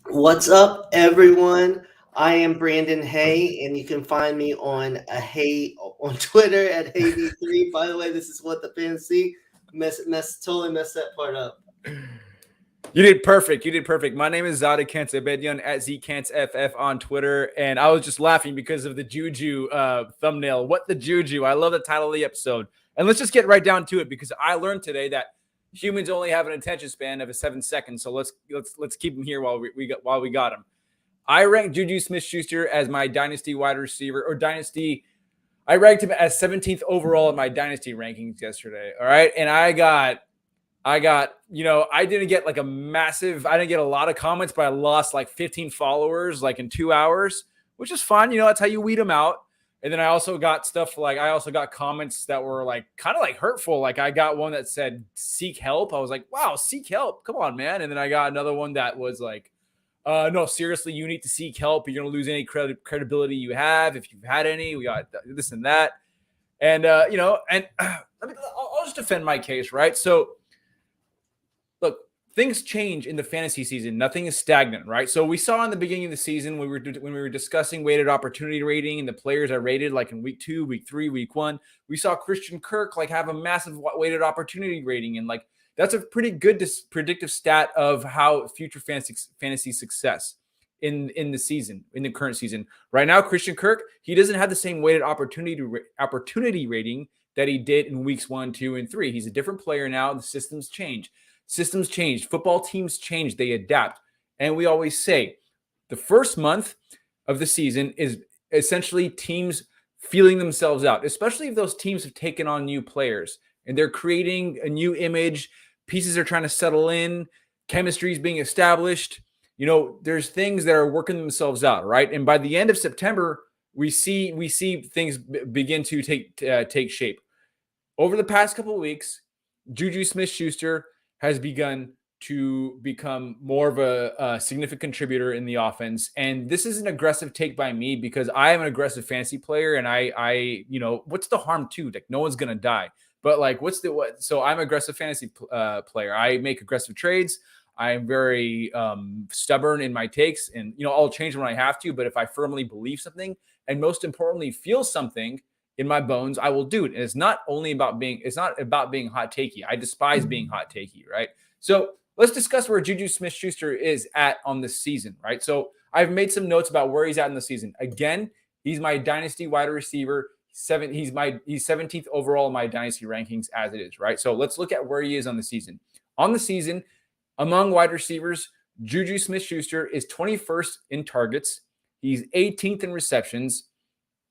What's up, everyone? I am Brandon Hay, and you can find me on Twitter at HayD3. By the way, this is What the Fans See. Totally messed that part up. You did perfect. My name is Zareh Kantzabedian at ZKantzFF on Twitter, and I was just laughing because of the JuJu thumbnail. What the JuJu? I love the title of the episode. And let's just get right down to it because I learned today that humans only have an attention span of 7 seconds. So let's keep him here while we got him. I ranked JuJu Smith-Schuster as my dynasty wide receiver or dynasty. I ranked him as 17th overall in my dynasty rankings yesterday. All right, and I got, I didn't get I didn't get a lot of comments, but I lost like 15 followers like in 2 hours, which is fine. That's how you weed them out. And then I also got comments that were kind of hurtful. Like I got one that said, seek help. I was like, wow, seek help. Come on, man. And then I got another one that was like, no, seriously, you need to seek help. You're going to lose any credibility you have. If you've had any, we got this and that. And, I'll just defend my case, right? So look, things change in the fantasy season. Nothing is stagnant, right? So we saw in the beginning of the season when we were discussing weighted opportunity rating and the players are rated like in week 2, week 3, week 1, we saw Christian Kirk have a massive weighted opportunity rating. And that's a pretty good predictive stat of how future fantasy success in the season, in the current season. Right now, Christian Kirk, he doesn't have the same weighted opportunity rating that he did in weeks 1, 2, and 3. He's a different player now. The systems change. Systems change. Football teams change. They adapt. And we always say the first month of the season is essentially teams feeling themselves out, especially if those teams have taken on new players and they're creating a new image. Pieces are trying to settle in. Chemistry is being established. There's things that are working themselves out, right? And by the end of September, we see things begin to take shape. Over the past couple of weeks, JuJu Smith-Schuster has begun to become more of a significant contributor in the offense. And this is an aggressive take by me because I am an aggressive fantasy player. And I what's the harm to? No one's going to die. But so I'm an aggressive fantasy player. I make aggressive trades. I'm very stubborn in my takes and, I'll change when I have to. But if I firmly believe something and most importantly, feel something in my bones, I will do it. And it's not about being hot takey. I despise being hot takey, right? So let's discuss where JuJu Smith-Schuster is at on this season, right? So I've made some notes about where he's at in the season. Again, he's my dynasty wide receiver. He's 17th overall in my dynasty rankings as it is, right? So let's look at where he is on the season. On the season, among wide receivers, JuJu Smith-Schuster is 21st in targets. He's 18th in receptions,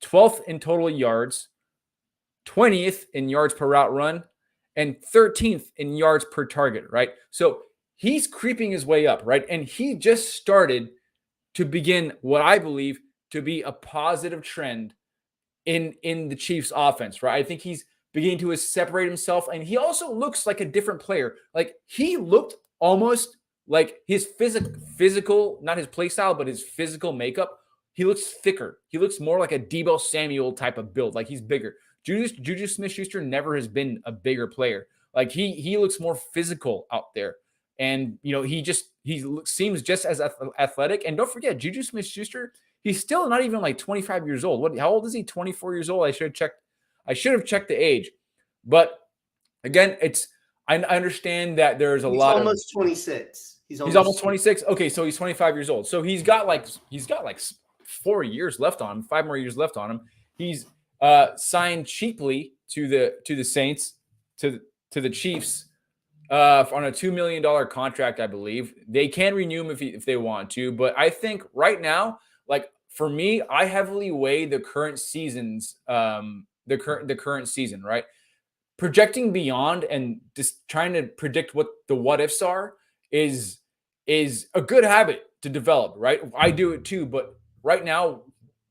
12th in total yards, 20th in yards per route run, and 13th in yards per target, right? So he's creeping his way up, right? And he just started to begin what I believe to be a positive trend in the Chiefs offense, right? I think he's beginning to separate himself, and he also looks like a different player. Like he looked almost like his physical, not his play style, but his physical makeup. He looks thicker. He looks more like a Deebo Samuel type of build. Like he's bigger. JuJu Smith-Schuster never has been a bigger player. Like he looks more physical out there. And, he seems just as athletic. And don't forget, JuJu Smith-Schuster, he's still not even like 25 years old. How old is he? 24 years old. I should have checked the age. But again, I understand that there's he's almost 26. He's almost 26. Okay, so he's 25 years old. So he's got like 4 years left on him, 5 more years left on him. He's signed cheaply to the Saints, to the Chiefs, on a $2 million contract, I believe. They can renew him if they want to, but I think right now, like for me, I heavily weigh the current season's the current season, right? Projecting beyond and just trying to predict what the what ifs are is a good habit to develop, right? I do it too, but right now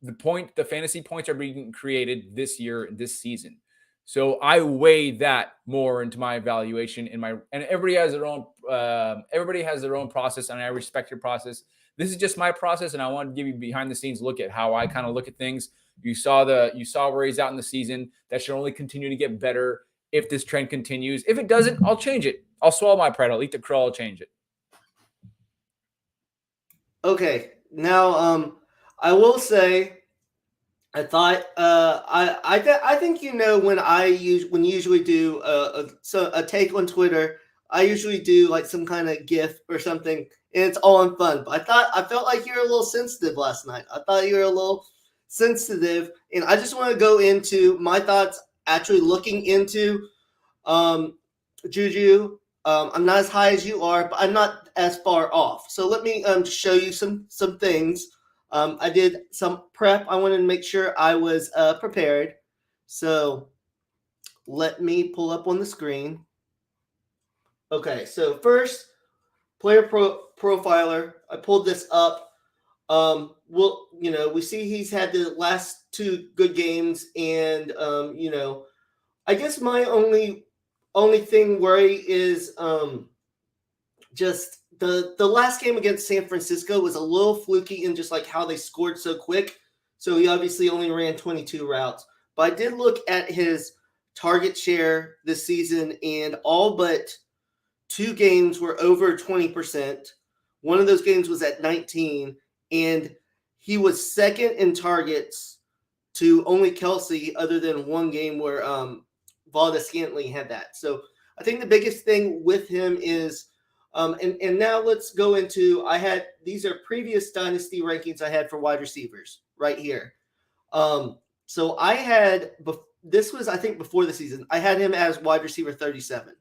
the fantasy points are being created this year, this season. So I weigh that more into my evaluation and everybody has their own process, and I respect your process. This is just my process, and I wanted to give you behind the scenes look at how I kind of look at things. You saw where he's out in the season. That should only continue to get better if this trend continues. If it doesn't, I'll change it. I'll swallow my pride. I'll eat the crow. I'll change it. Okay, now I will say, I thought I think when you usually do a take on Twitter, I usually do like some kind of GIF or something, and it's all in fun. But I felt like you were a little sensitive last night. I thought you were a little sensitive, and I just want to go into my thoughts. Actually, looking into JuJu. I'm not as high as you are, but I'm not as far off. So let me show you some things. I did some prep. I wanted to make sure I was prepared. So let me pull up on the screen. Okay, so first, player profiler. I pulled this up. We see he's had the last 2 good games, and I guess my only thing worry is just the last game against San Francisco was a little fluky in just like how they scored so quick. So he obviously only ran 22 routes. But I did look at his target share this season, and all but 2 games were over 20%. One of those games was at 19, and he was second in targets to only Kelsey, other than one game where Valdez-Scantling had that. So I think the biggest thing with him is, and now let's go into, these are previous dynasty rankings I had for wide receivers right here. So I had, this was, I think, before the season, I had him as wide receiver 37.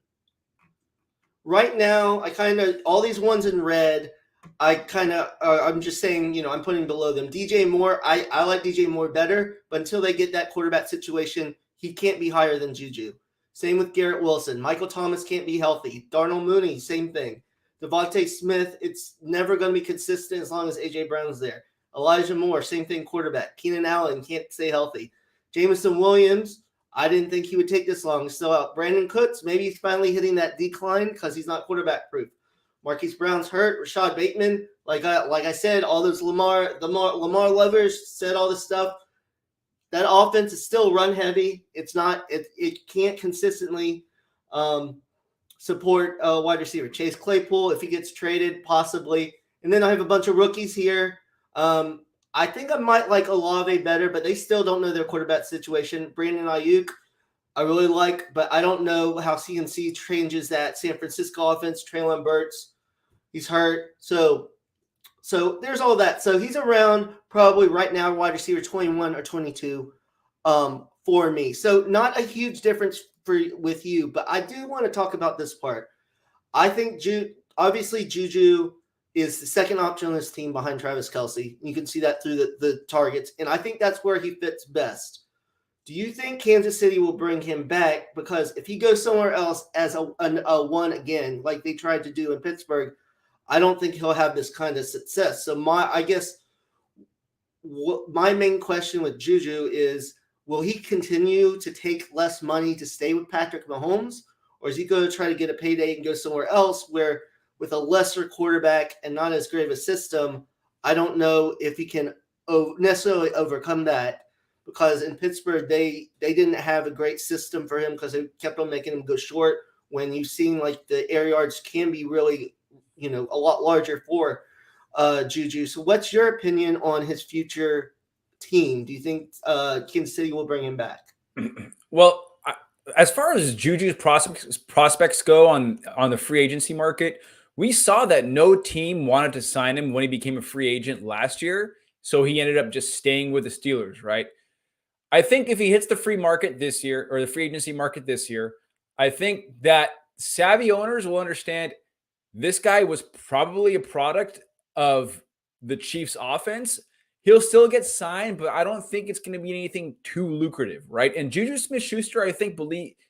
Right now, I kind of, all these ones in red, I'm just saying, I'm putting below them. DJ Moore, I like DJ Moore better, but until they get that quarterback situation, he can't be higher than JuJu. Same with Garrett Wilson. Michael Thomas can't be healthy. Darnell Mooney, same thing. Devontae Smith, it's never going to be consistent as long as A.J. Brown's there. Elijah Moore, same thing, quarterback. Keenan Allen can't stay healthy. Jamison Williams, I didn't think he would take this long. Still out. Brandon Cooks, maybe he's finally hitting that decline because he's not quarterback proof. Marquise Brown's hurt. Rashad Bateman, like I said, all those Lamar lovers said all this stuff. That offense is still run heavy. It's not. It can't consistently support a wide receiver. Chase Claypool, if he gets traded, possibly. And then I have a bunch of rookies here. I think I might like Olave better, but they still don't know their quarterback situation. Brandon Ayuk, I really like, but I don't know how CMC changes that San Francisco offense. Treylon Burks, he's hurt. So there's all that. So he's around probably right now wide receiver 21 or 22 for me. So not a huge difference with you, but I do want to talk about this part. I think obviously JuJu is the second option on this team behind Travis Kelce. You can see that through the targets, and I think that's where he fits best. Do you think Kansas City will bring him back? Because if he goes somewhere else as a one again, like they tried to do in Pittsburgh, I don't think he'll have this kind of success. So my main question with JuJu is, will he continue to take less money to stay with Patrick Mahomes, or is he going to try to get a payday and go somewhere else where with a lesser quarterback and not as great of a system, I don't know if he can necessarily overcome that, because in Pittsburgh, they didn't have a great system for him because they kept on making him go short when you've seen like the air yards can be really, a lot larger for JuJu. So what's your opinion on his future team? Do you think Kansas City will bring him back? Well, as far as JuJu's prospects go on the free agency market, we saw that no team wanted to sign him when he became a free agent last year. So he ended up just staying with the Steelers, right? I think if he hits the free market this year, or the free agency market this year, I think that savvy owners will understand this guy was probably a product of the Chiefs offense. He'll still get signed, but I don't think it's going to be anything too lucrative, right? And JuJu Smith-Schuster, I think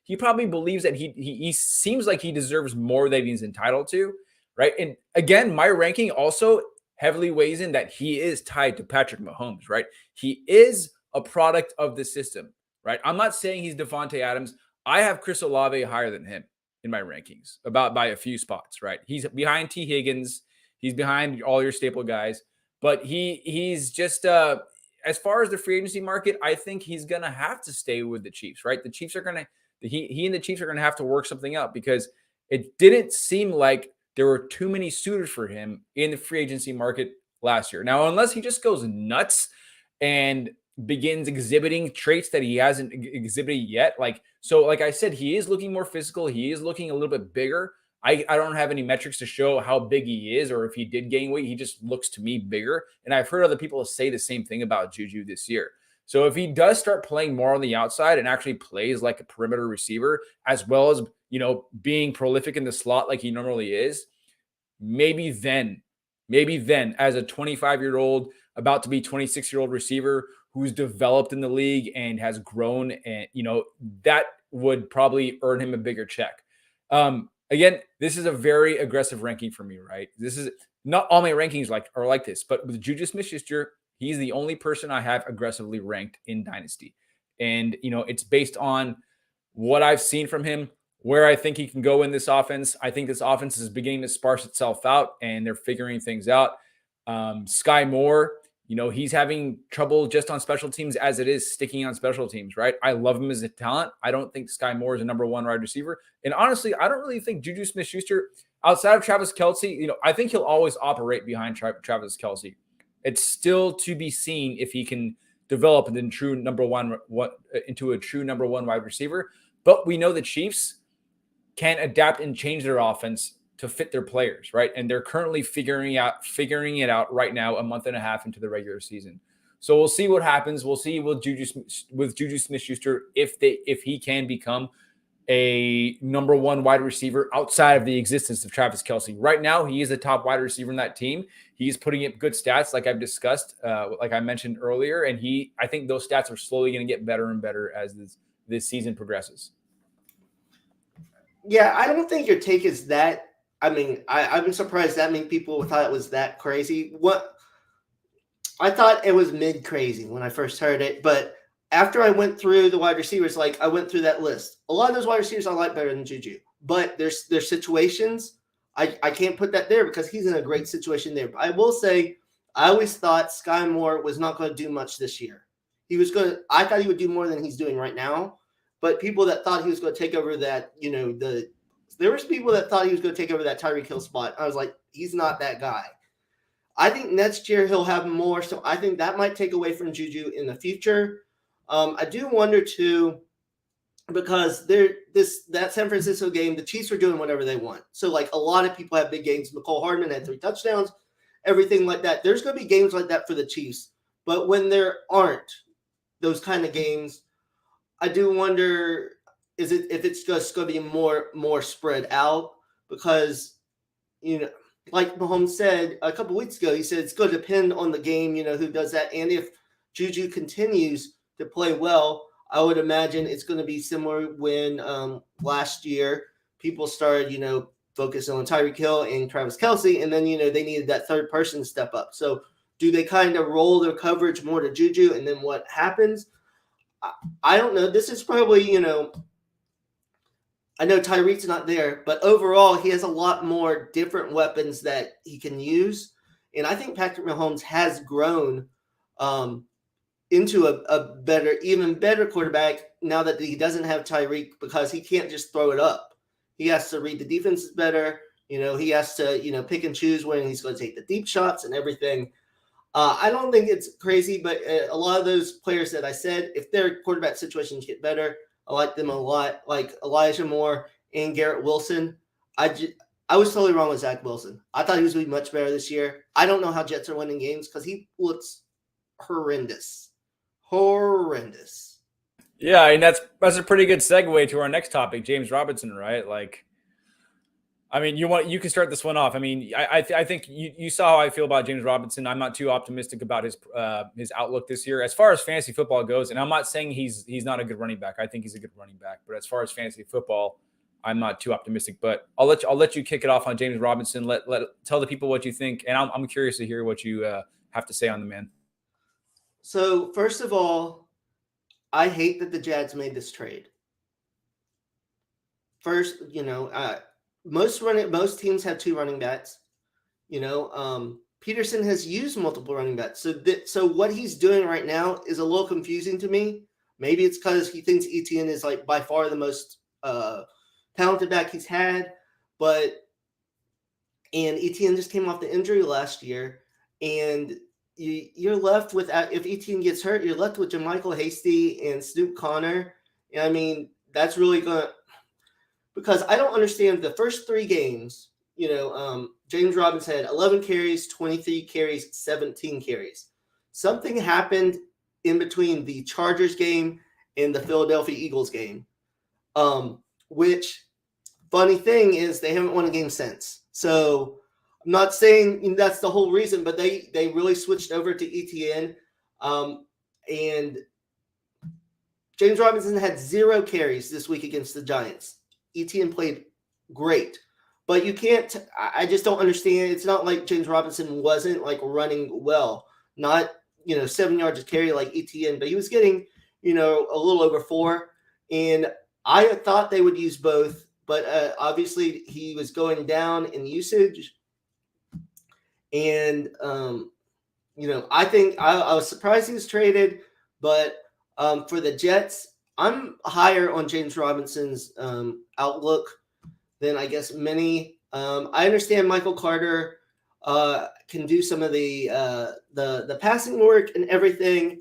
he probably believes that he seems like he deserves more than he's entitled to, right? And again, my ranking also heavily weighs in that he is tied to Patrick Mahomes, right? He is a product of the system, right? I'm not saying he's Devontae Adams. I have Chris Olave higher than him in my rankings, by a few spots, right? He's behind T. Higgins. He's behind all your staple guys, but he's just as far as the free agency market, I think he's gonna have to stay with the Chiefs, right? The Chiefs are gonna he and the Chiefs are gonna have to work something out because it didn't seem like there were too many suitors for him in the free agency market last year. Now, unless he just goes nuts and begins exhibiting traits that he hasn't exhibited yet, like I said, he is looking more physical. He is looking a little bit bigger. I don't have any metrics to show how big he is or if he did gain weight. He just looks to me bigger. And I've heard other people say the same thing about JuJu this year. So if he does start playing more on the outside and actually plays like a perimeter receiver, as well as, being prolific in the slot like he normally is, maybe then as a 25-year-old, about to be 26-year-old receiver who's developed in the league and has grown, and, that would probably earn him a bigger check. Again, this is a very aggressive ranking for me, right? This is not all my rankings are like this, but with JuJus Smith-Schuster, he's the only person I have aggressively ranked in Dynasty. And, it's based on what I've seen from him, where I think he can go in this offense. I think this offense is beginning to sparse itself out and they're figuring things out. Sky Moore, he's having trouble just on special teams as it is sticking on special teams, right? I love him as a talent. I don't think Sky Moore is a number one wide receiver. And honestly, I don't really think JuJu Smith-Schuster, outside of Travis Kelce, I think he'll always operate behind Travis Kelce. It's still to be seen if he can develop into a true number one wide receiver. But we know the Chiefs can adapt and change their offense to fit their players, right? And they're currently figuring it out right now, a month and a half into the regular season. So we'll see what happens. We'll see with JuJu Smith-Schuster if he can become a number one wide receiver outside of the existence of Travis Kelce. Right now, he is a top wide receiver in that team. He's putting up good stats, like I've discussed, like I mentioned earlier, and I think those stats are slowly going to get better and better as this season progresses. Yeah, I don't think your take is that. I mean, I'm surprised that many people thought it was that crazy. I thought it was mid crazy when I first heard it, but after I went through the wide receivers, like I went through that list, a lot of those wide receivers I like better than JuJu, but there's situations I can't put that there because he's in a great situation there. But I will say, I always thought Sky Moore was not going to do much this year. I thought he would do more than he's doing right now. But people that thought he was going to take over that, there was people that thought he was going to take over that Tyreek Hill spot. I was like, he's not that guy. I think next year he'll have more, so I think that might take away from JuJu in the future. I do wonder too, because that San Francisco game, the Chiefs were doing whatever they want. So like a lot of people have big games. McCole Hardman had 3 touchdowns, everything like that. There's going to be games like that for the Chiefs, but when there aren't those kind of games, I do wonder if it's just going to be more spread out because, like Mahomes said a couple weeks ago, he said it's going to depend on the game, who does that. And if JuJu continues to play well, I would imagine it's going to be similar when last year people started, focusing on Tyreek Hill and Travis Kelce, and then, they needed that third person to step up. So do they kind of roll their coverage more to JuJu, and then what happens? I don't know. This is probably, I know Tyreek's not there, but overall he has a lot more different weapons that he can use. And I think Patrick Mahomes has grown into a even better quarterback now that he doesn't have Tyreek because he can't just throw it up. He has to read the defenses better. He has to, pick and choose when he's going to take the deep shots and everything. I don't think it's crazy, but a lot of those players that I said, if their quarterback situations get better, I like them a lot. Like Elijah Moore and Garrett Wilson. I was totally wrong with Zach Wilson. I thought he was going to be much better this year. I don't know how Jets are winning games because he looks horrendous. Yeah, and that's a pretty good segue to our next topic, James Robinson, right? Like, I mean, you can start this one off. I mean, I think you saw how I feel about James Robinson. I'm not too optimistic about his outlook this year as far as fantasy football goes. And I'm not saying he's not a good running back. I think he's a good running back. But as far as fantasy football, I'm not too optimistic. But I'll let you kick it off on James Robinson. Tell the people what you think, and I'm curious to hear what you have to say on the man. So first of all, I hate that the Jags made this trade. First, most teams have 2 running backs. Peterson has used multiple running backs. So what he's doing right now is a little confusing to me. Maybe it's because he thinks Etienne is like by far the most talented back he's had, and Etienne just came off the injury last year, and you're left with, if Etienne gets hurt, you're left with JaMychal Hasty and Snoop Connor. And I mean, that's really going to, because I don't understand the first 3 games. James Robinson had 11 carries, 23 carries, 17 carries. Something happened in between the Chargers game and the Philadelphia Eagles game, which, funny thing is, they haven't won a game since. So I'm not saying that's the whole reason, but they really switched over to ETN. And James Robinson had 0 carries this week against the Giants. ETN played great. But you can't – I just don't understand. It's not like James Robinson wasn't, like, running well. Not, 7 yards a carry like ETN, but he was getting, a little over 4. And I thought they would use both, but obviously he was going down in usage. And, I think I was surprised he was traded. But for the Jets, I'm higher on James Robinson's outlook than I guess many. I understand Michael Carter can do some of the passing work and everything.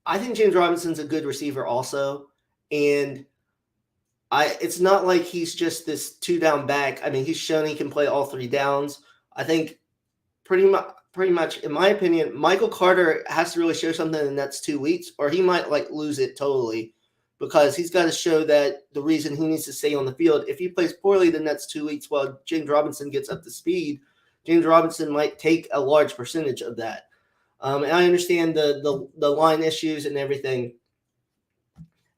I think James Robinson's a good receiver also, and it's not like he's just this 2-down back. I mean, he's shown he can play all 3 downs. I think pretty much, in my opinion, Michael Carter has to really show something in the next 2 weeks, or he might lose it totally. Because he's got to show that the reason he needs to stay on the field, if he plays poorly the next 2 weeks while James Robinson gets up to speed, James Robinson might take a large percentage of that. And I understand the line issues and everything.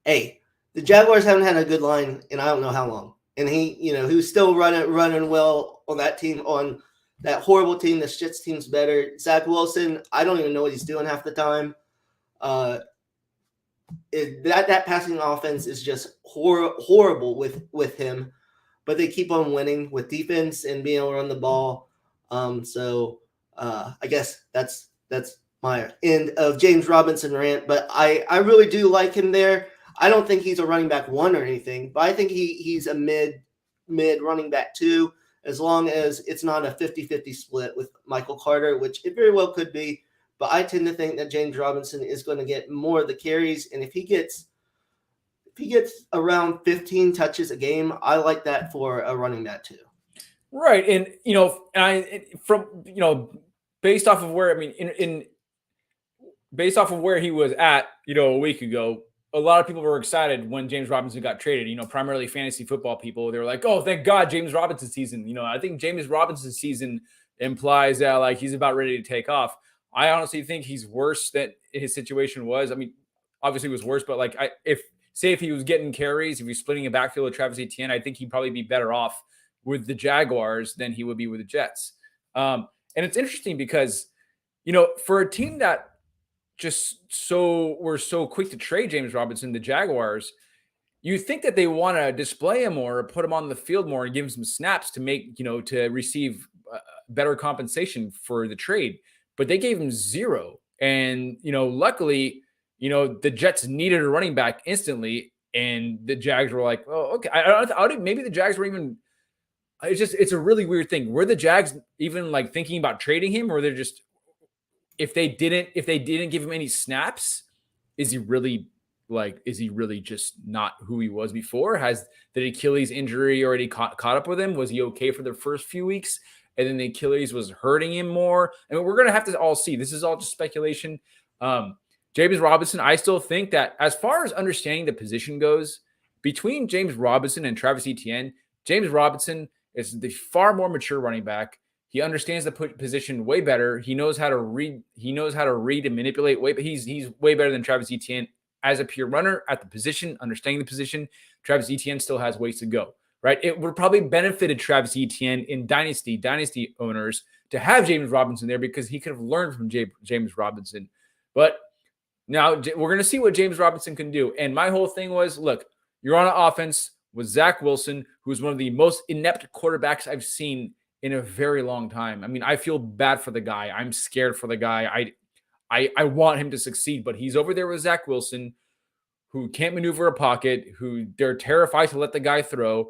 Hey, the Jaguars haven't had a good line in I don't know how long. And he was still running well on that team, on that horrible team. The Jets team's better. Zach Wilson, I don't even know what he's doing half the time. That passing offense is just horrible with him, but they keep on winning with defense and being able to run the ball. So I guess that's my end of James Robinson rant. But I really do like him there. I don't think he's a running back 1 or anything, but I think he's a mid running back 2, as long as it's not a 50-50 split with Michael Carter, which it very well could be. But I tend to think that James Robinson is going to get more of the carries, and if he gets around 15 touches a game, I like that for a running back too. Right, and based off of where based off of where he was at, a week ago, a lot of people were excited when James Robinson got traded. Primarily fantasy football people. They were like, "Oh, thank God, James Robinson season." I think James Robinson season implies that he's about ready to take off. I honestly think he's worse than his situation was. I mean, obviously it was worse, but if he was getting carries, if he's splitting a backfield with Travis Etienne, I think he'd probably be better off with the Jaguars than he would be with the Jets. And it's interesting because, for a team that were so quick to trade James Robinson, the Jaguars, you think that they want to display him more, or put him on the field more, and give him some snaps to make, to receive better compensation for the trade. But they gave him 0. And, luckily, the Jets needed a running back instantly. And the Jags were like, oh, okay. Maybe the Jags were even, it's a really weird thing. Were the Jags even thinking about trading him, or they're just, if they didn't give him any snaps, is he really just not who he was before? Has the Achilles injury already caught up with him? Was he okay for the first few weeks, and then the Achilles was hurting him more? I mean, we're going to have to all see. This is all just speculation. James Robinson, I still think that as far as understanding the position goes, between James Robinson and Travis Etienne, James Robinson is the far more mature running back. He understands the position way better. He knows how to read. He knows how to read and manipulate way. But he's way better than Travis Etienne as a pure runner at the position, understanding the position. Travis Etienne still has ways to go. Right? It would probably benefited Travis Etienne in dynasty owners to have James Robinson there, because he could have learned from James Robinson. But now we're going to see what James Robinson can do. And my whole thing was, look, you're on an offense with Zach Wilson, who's one of the most inept quarterbacks I've seen in a very long time. I mean, I feel bad for the guy. I'm scared for the guy. I want him to succeed, but he's over there with Zach Wilson, who can't maneuver a pocket, who they're terrified to let the guy throw.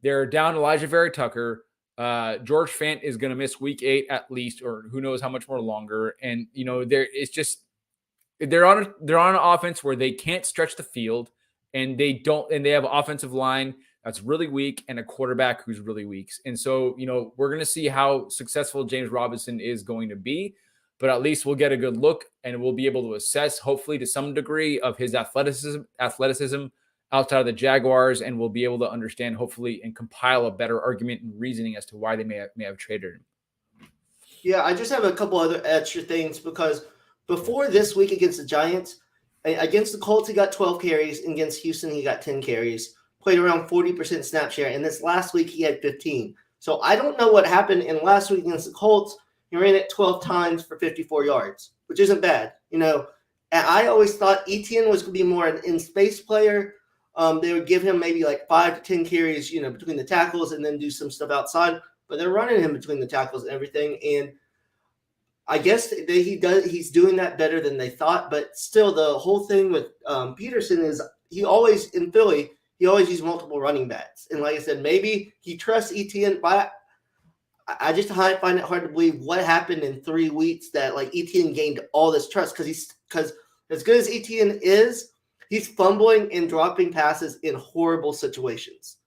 They're down Elijah Vera Tucker. George Fant is going to miss week 8 at least, or who knows how much more longer. And they're on an offense where they can't stretch the field, and they have an offensive line that's really weak and a quarterback who's really weak. And so, we're going to see how successful James Robinson is going to be, but at least we'll get a good look and we'll be able to assess, hopefully to some degree, of his athleticism outside of the Jaguars, and we'll be able to understand, hopefully, and compile a better argument and reasoning as to why they may have traded him. Yeah, I just have a couple other extra things, because before this week against the Giants, against the Colts, he got 12 carries. Against Houston, he got 10 carries. Played around 40% snap share. And this last week, he had 15. So I don't know what happened in last week against the Colts. He ran it 12 times for 54 yards, which isn't bad. And I always thought Etienne was going to be more an in-space player. They would give him maybe like 5 to 10 carries, between the tackles, and then do some stuff outside. But they're running him between the tackles and everything. And I guess he's doing that better than they thought. But still, the whole thing with Peterson is he always used multiple running backs. And like I said, maybe he trusts Etienne, but I just find it hard to believe what happened in 3 weeks that like Etienne gained all this trust, because as good as Etienne is, he's fumbling and dropping passes in horrible situations.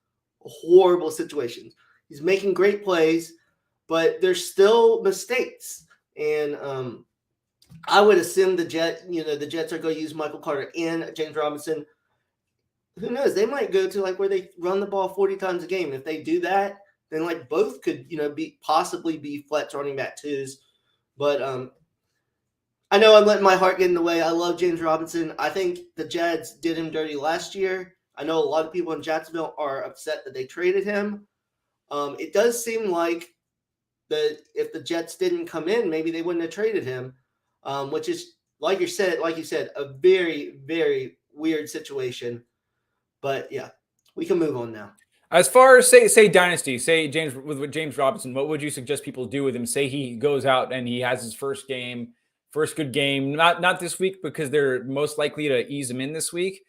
He's making great plays, but there's still mistakes. And I would assume the Jets are going to use Michael Carter and James Robinson. Who knows? They might go to like where they run the ball 40 times a game. If they do that, then like both could, possibly be flex running back twos. But I know I'm letting my heart get in the way. I love James Robinson. I think the Jets did him dirty last year. I know a lot of people in Jacksonville are upset that they traded him. It does seem like if the Jets didn't come in, maybe they wouldn't have traded him, which is, like you said, a very, very weird situation. But yeah, we can move on now. As far as say dynasty, say with James Robinson, what would you suggest people do with him? Say he goes out and he has his first good game, not this week, because they're most likely to ease him in this week.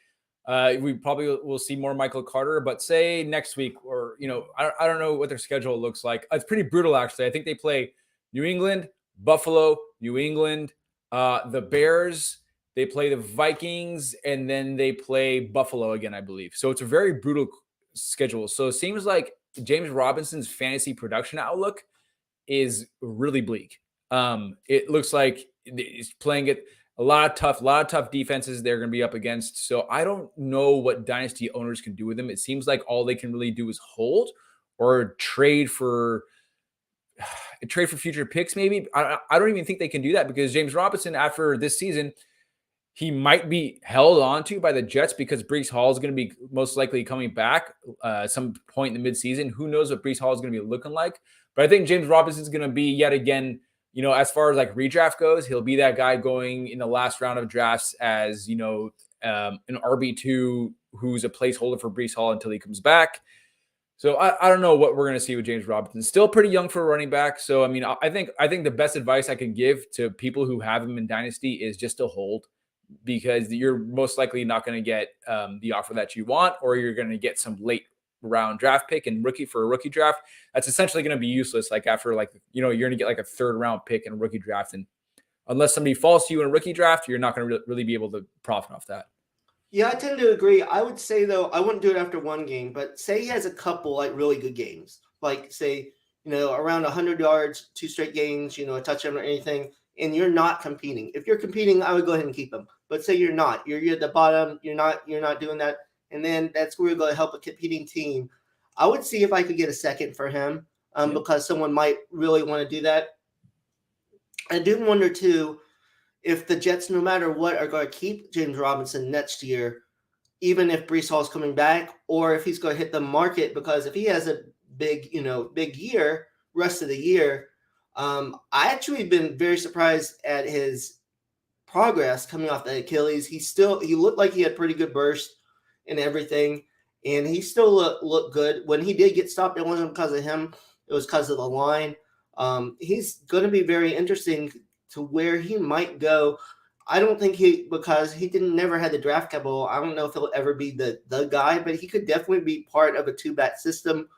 We probably will see more Michael Carter, but say next week, or I don't know what their schedule looks like. It's pretty brutal, actually. I think they play New England, Buffalo, New England, the Bears. They play the Vikings, and then they play Buffalo again, I believe. So it's a very brutal schedule. So it seems like James Robinson's fantasy production outlook is really bleak. It looks like he's playing it a lot of tough defenses they're going to be up against. So I don't know what dynasty owners can do with him. It seems like all they can really do is hold or trade for future picks. Maybe I don't even think they can do that, because James Robinson, after this season, he might be held on to by the Jets, because Breece Hall is going to be most likely coming back some point in the midseason. Who knows what Breece Hall is going to be looking like? But I think James Robinson is going to be yet again, as far as like redraft goes, he'll be that guy going in the last round of drafts as, an RB2 who's a placeholder for Breece Hall until he comes back. So I don't know what we're going to see with James Robinson. Still pretty young for a running back. So, I mean, I think the best advice I can give to people who have him in dynasty is just to hold, because you're most likely not going to get the offer that you want, or you're going to get some late round draft pick and for a rookie draft. That's essentially going to be useless. Like after you're going to get like a 3rd round pick in a rookie draft. And unless somebody falls to you in a rookie draft, you're not going to really be able to profit off that. Yeah, I tend to agree. I would say, though, I wouldn't do it after one game, but say he has a couple like really good games, like say, around 100 yards, 2 straight games, a touchdown or anything, and you're not competing. If you're competing, I would go ahead and keep him. But say you're not, you're at the bottom, you're not doing that, and then that's where we're going to help a competing team. I would see if I could get a second for him, because someone might really want to do that. I do wonder too if the Jets, no matter what, are going to keep James Robinson next year, even if Breece Hall's coming back, or if he's going to hit the market, because if he has a big year, rest of the year, I actually have been very surprised at his progress coming off the Achilles. He looked like he had pretty good burst and everything, and he still looked good. When he did get stopped, it wasn't because of him. it was because of the line. He's going to be very interesting to where he might go. I don't think because he never had the draft capital, I don't know if he'll ever be the guy, but he could definitely be part of a two-back system.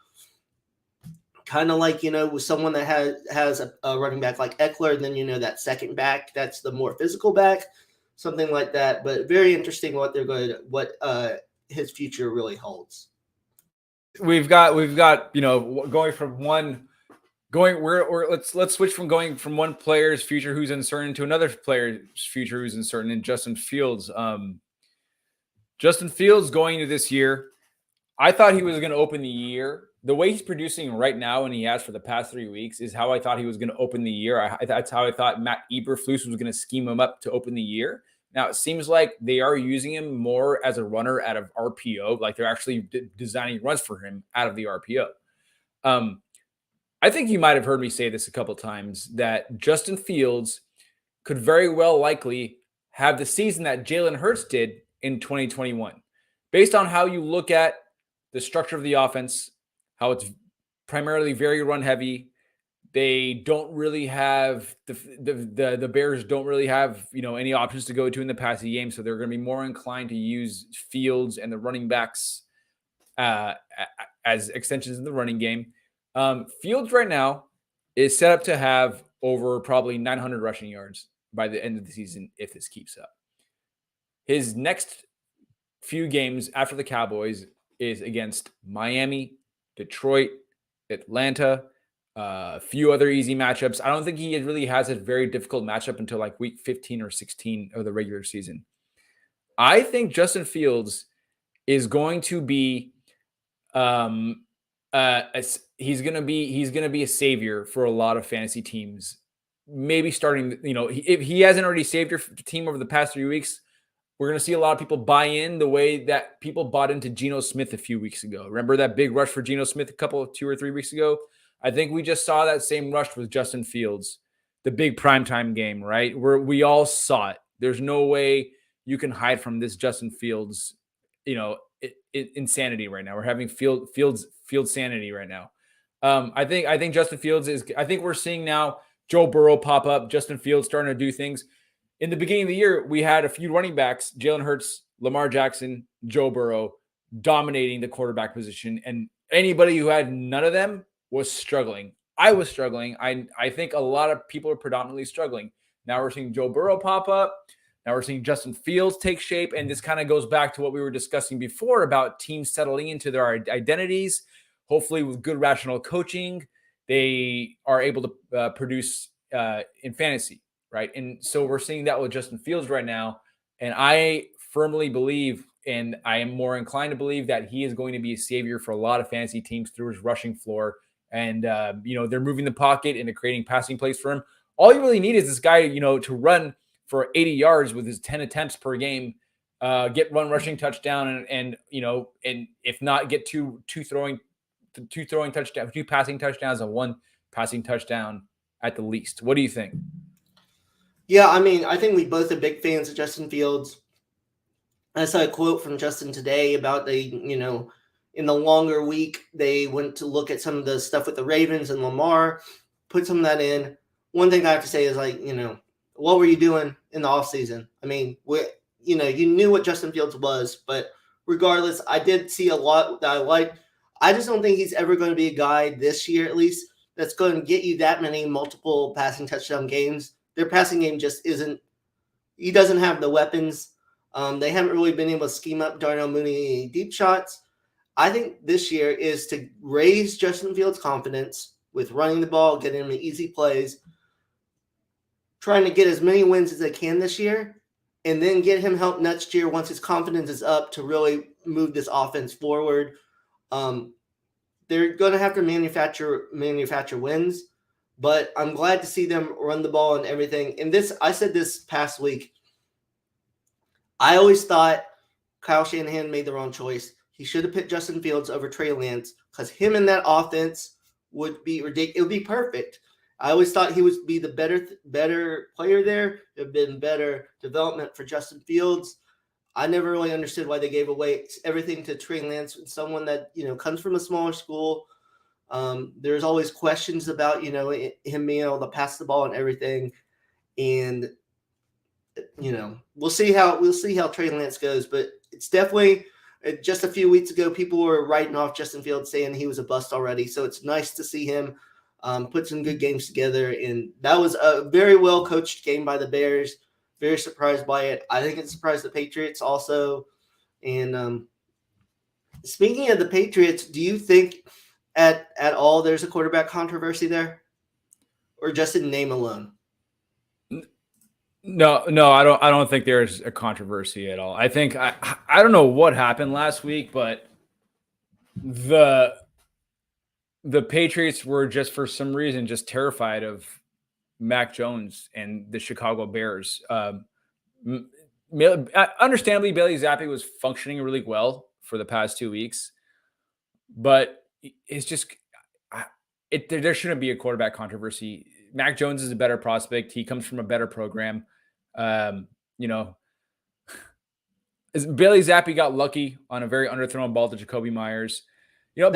Kind of like, with someone that has a running back like Eckler, and then, that second back, that's the more physical back, something like that. But very interesting what his future really holds. We've got, going from let's switch from going from one player's future who's uncertain to another player's future who's uncertain, in Justin Fields. Justin Fields going into this year, I thought he was going to open the year. The way he's producing right now, and he has for the past 3 weeks, is how I thought he was going to open the year. That's how I thought Matt Eberflus was going to scheme him up to open the year. Now, it seems like they are using him more as a runner out of RPO. Like they're actually designing runs for him out of the RPO. I think you might have heard me say this a couple times, that Justin Fields could very well likely have the season that Jalen Hurts did in 2021. Based on how you look at the structure of the offense, how it's primarily very run heavy. They don't really have the Bears don't really have, any options to go to in the passing game. So they're going to be more inclined to use Fields and the running backs as extensions in the running game. Fields right now is set up to have over probably 900 rushing yards by the end of the season if this keeps up. His next few games after the Cowboys is against Miami, Detroit, Atlanta, a few other easy matchups. I don't think he really has a very difficult matchup until like week 15 or 16 of the regular season. I think Justin Fields is going to be he's going to be a savior for a lot of fantasy teams. Maybe starting, if he hasn't already saved your team over the past 3 weeks, we're going to see a lot of people buy in the way that people bought into Geno Smith a few weeks ago. Remember that big rush for Geno Smith 2 or 3 weeks ago? I think we just saw that same rush with Justin Fields, the big primetime game, right? Where we all saw it. There's no way you can hide from this Justin Fields, insanity right now. We're having Fields sanity right now. I think Justin Fields I think we're seeing now Joe Burrow pop up, Justin Fields starting to do things. In the beginning of the year, we had a few running backs, Jalen Hurts, Lamar Jackson, Joe Burrow, dominating the quarterback position. And anybody who had none of them was struggling. I was struggling. I think a lot of people are predominantly struggling. Now we're seeing Joe Burrow pop up. Now we're seeing Justin Fields take shape. And this kind of goes back to what we were discussing before about teams settling into their identities. Hopefully with good rational coaching, they are able to produce in fantasy. Right. And so we're seeing that with Justin Fields right now. And I firmly believe, and I am more inclined to believe, that he is going to be a savior for a lot of fantasy teams through his rushing floor. And, they're moving the pocket and creating passing plays for him. All you really need is this guy, to run for 80 yards with his 10 attempts per game, get one rushing touchdown and if not, get two passing touchdowns and one passing touchdown at the least. What do you think? Yeah, I think we both are big fans of Justin Fields. I saw a quote from Justin today about in the longer week, they went to look at some of the stuff with the Ravens and Lamar, put some of that in. One thing I have to say is what were you doing in the offseason? You knew what Justin Fields was, but regardless, I did see a lot that I liked. I just don't think he's ever going to be a guy this year, at least, that's going to get you that many multiple passing touchdown games. Their passing game just isn't – he doesn't have the weapons. They haven't really been able to scheme up Darnell Mooney deep shots. I think this year is to raise Justin Fields' confidence with running the ball, getting him easy plays, trying to get as many wins as they can this year, and then get him help next year once his confidence is up to really move this offense forward. They're going to have to manufacture wins. But I'm glad to see them run the ball and everything. And I said this past week, I always thought Kyle Shanahan made the wrong choice. He should have picked Justin Fields over Trey Lance because him in that offense would be ridiculous. It would be perfect. I always thought he would be the better player there. It would have been better development for Justin Fields. I never really understood why they gave away everything to Trey Lance, someone that comes from a smaller school. There's always questions about, him being able to pass the ball and everything. And, we'll see how Trey Lance goes, but it's definitely just a few weeks ago, people were writing off Justin Fields saying he was a bust already. So it's nice to see him put some good games together. And that was a very well coached game by the Bears. Very surprised by it. I think it surprised the Patriots also. And speaking of the Patriots, do you think at all there's a quarterback controversy there, or just in name alone? No, I don't think there's a controversy at all. I think I don't know what happened last week, but the Patriots were just for some reason just terrified of Mac Jones and the Chicago Bears. Understandably, Bailey Zappi was functioning really well for the past 2 weeks, but it's just there shouldn't be a quarterback controversy. Mac Jones is a better prospect. He comes from a better program. Bailey Zappi got lucky on a very underthrown ball to Jacoby Myers. That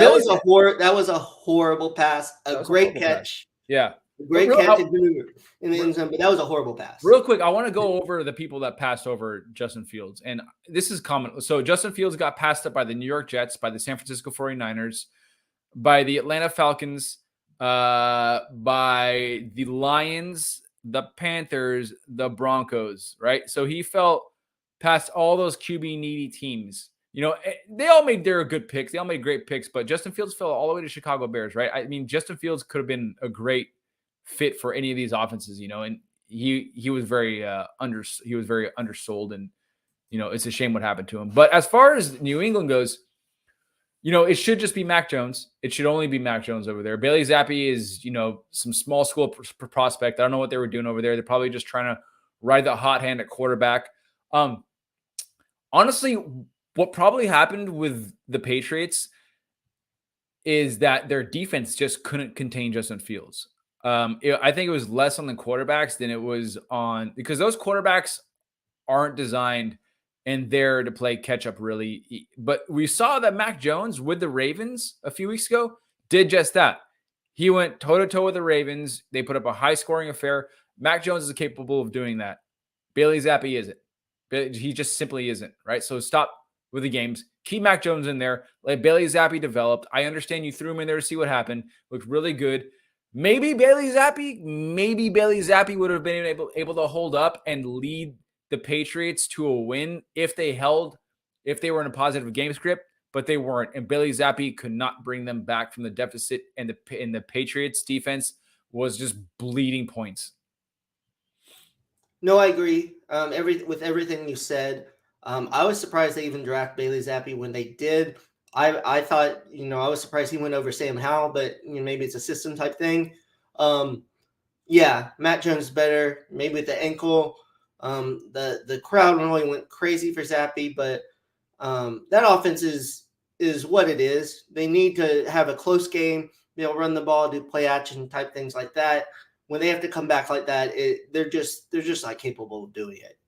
was a horrible pass. A great catch. Yeah. Great catch in the end zone, but that was a horrible pass. Real quick, I want to go over the people that passed over Justin Fields. And this is common. So Justin Fields got passed up by the New York Jets, by the San Francisco 49ers, by the Atlanta Falcons, by the Lions, the Panthers, the Broncos, right? So he fell past all those QB needy teams. They all made their good picks. They all made great picks, but Justin Fields fell all the way to Chicago Bears, right? I mean, Justin Fields could have been a great fit for any of these offenses, and he was very undersold, and it's a shame what happened to him. But as far as New England goes, it should just be Mac Jones. It should only be Mac Jones over there. Bailey Zappi is, some small school prospect. I don't know what they were doing over there. They're probably just trying to ride the hot hand at quarterback. Honestly, what probably happened with the Patriots is that their defense just couldn't contain Justin Fields. I think it was less on the quarterbacks than it was on, because those quarterbacks aren't designed and there to play catch up really. But we saw that Mac Jones with the Ravens a few weeks ago did just that. He went toe to toe with the Ravens. They put up a high scoring affair. Mac Jones is capable of doing that. Bailey Zappi isn't. He just simply isn't, right? So stop with the games. Keep Mac Jones in there. Let Bailey Zappi develop. I understand you threw him in there to see what happened. Looked really good. Maybe Bailey Zappi would have been able to hold up and lead the Patriots to a win if they were in a positive game script, but they weren't. And Bailey Zappi could not bring them back from the deficit, and the Patriots defense was just bleeding points. No, I agree. With everything you said, I was surprised they even draft Bailey Zappi when they did. I thought, I was surprised he went over Sam Howell, but maybe it's a system type thing. Yeah, Matt Jones better, maybe with the ankle. The crowd really went crazy for Zappi, but that offense is what it is. They need to have a close game, run the ball, do play action type things like that. When they have to come back like that, they're just not capable of doing it.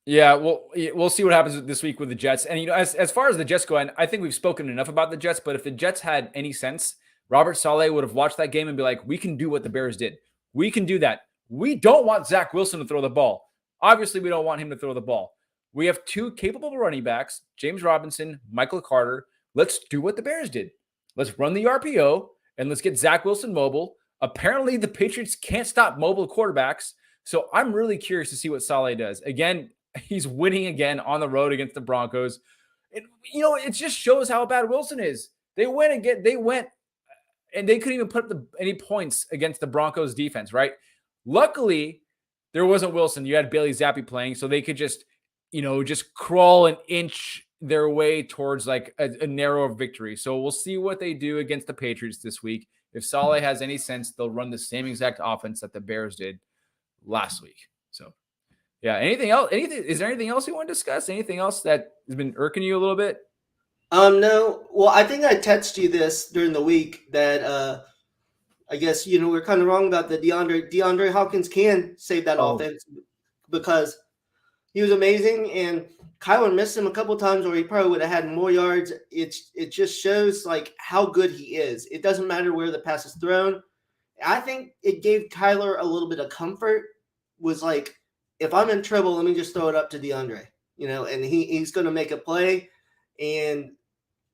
Yeah, well, we'll see what happens this week with the Jets. And, as far as the Jets go, and I think we've spoken enough about the Jets, but if the Jets had any sense, Robert Saleh would have watched that game and be like, we can do what the Bears did. We can do that. We don't want Zach Wilson to throw the ball. Obviously, we don't want him to throw the ball. We have two capable running backs, James Robinson, Michael Carter. Let's do what the Bears did. Let's run the RPO, and let's get Zach Wilson mobile. Apparently, the Patriots can't stop mobile quarterbacks, so I'm really curious to see what Saleh does. Again, he's winning again on the road against the Broncos. It just shows how bad Wilson is. They went, and they couldn't even put up any points against the Broncos defense, right? Luckily, there wasn't Wilson. You had Bailey Zappi playing, so they could just crawl and inch their way towards like a narrow victory. So we'll see what they do against the Patriots this week. If Saleh has any sense, they'll run the same exact offense that the Bears did last week. So, yeah. Anything else? Is there anything else you want to discuss? Anything else that has been irking you a little bit? No. Well, I think I texted you this during the week that I guess we're kind of wrong about the DeAndre Hopkins can save that offense because he was amazing, and Kyler missed him a couple times, or he probably would have had more yards. It just shows like how good he is. It doesn't matter where the pass is thrown. I think it gave Kyler a little bit of comfort. Was like, if I'm in trouble, let me just throw it up to DeAndre, and he's going to make a play. And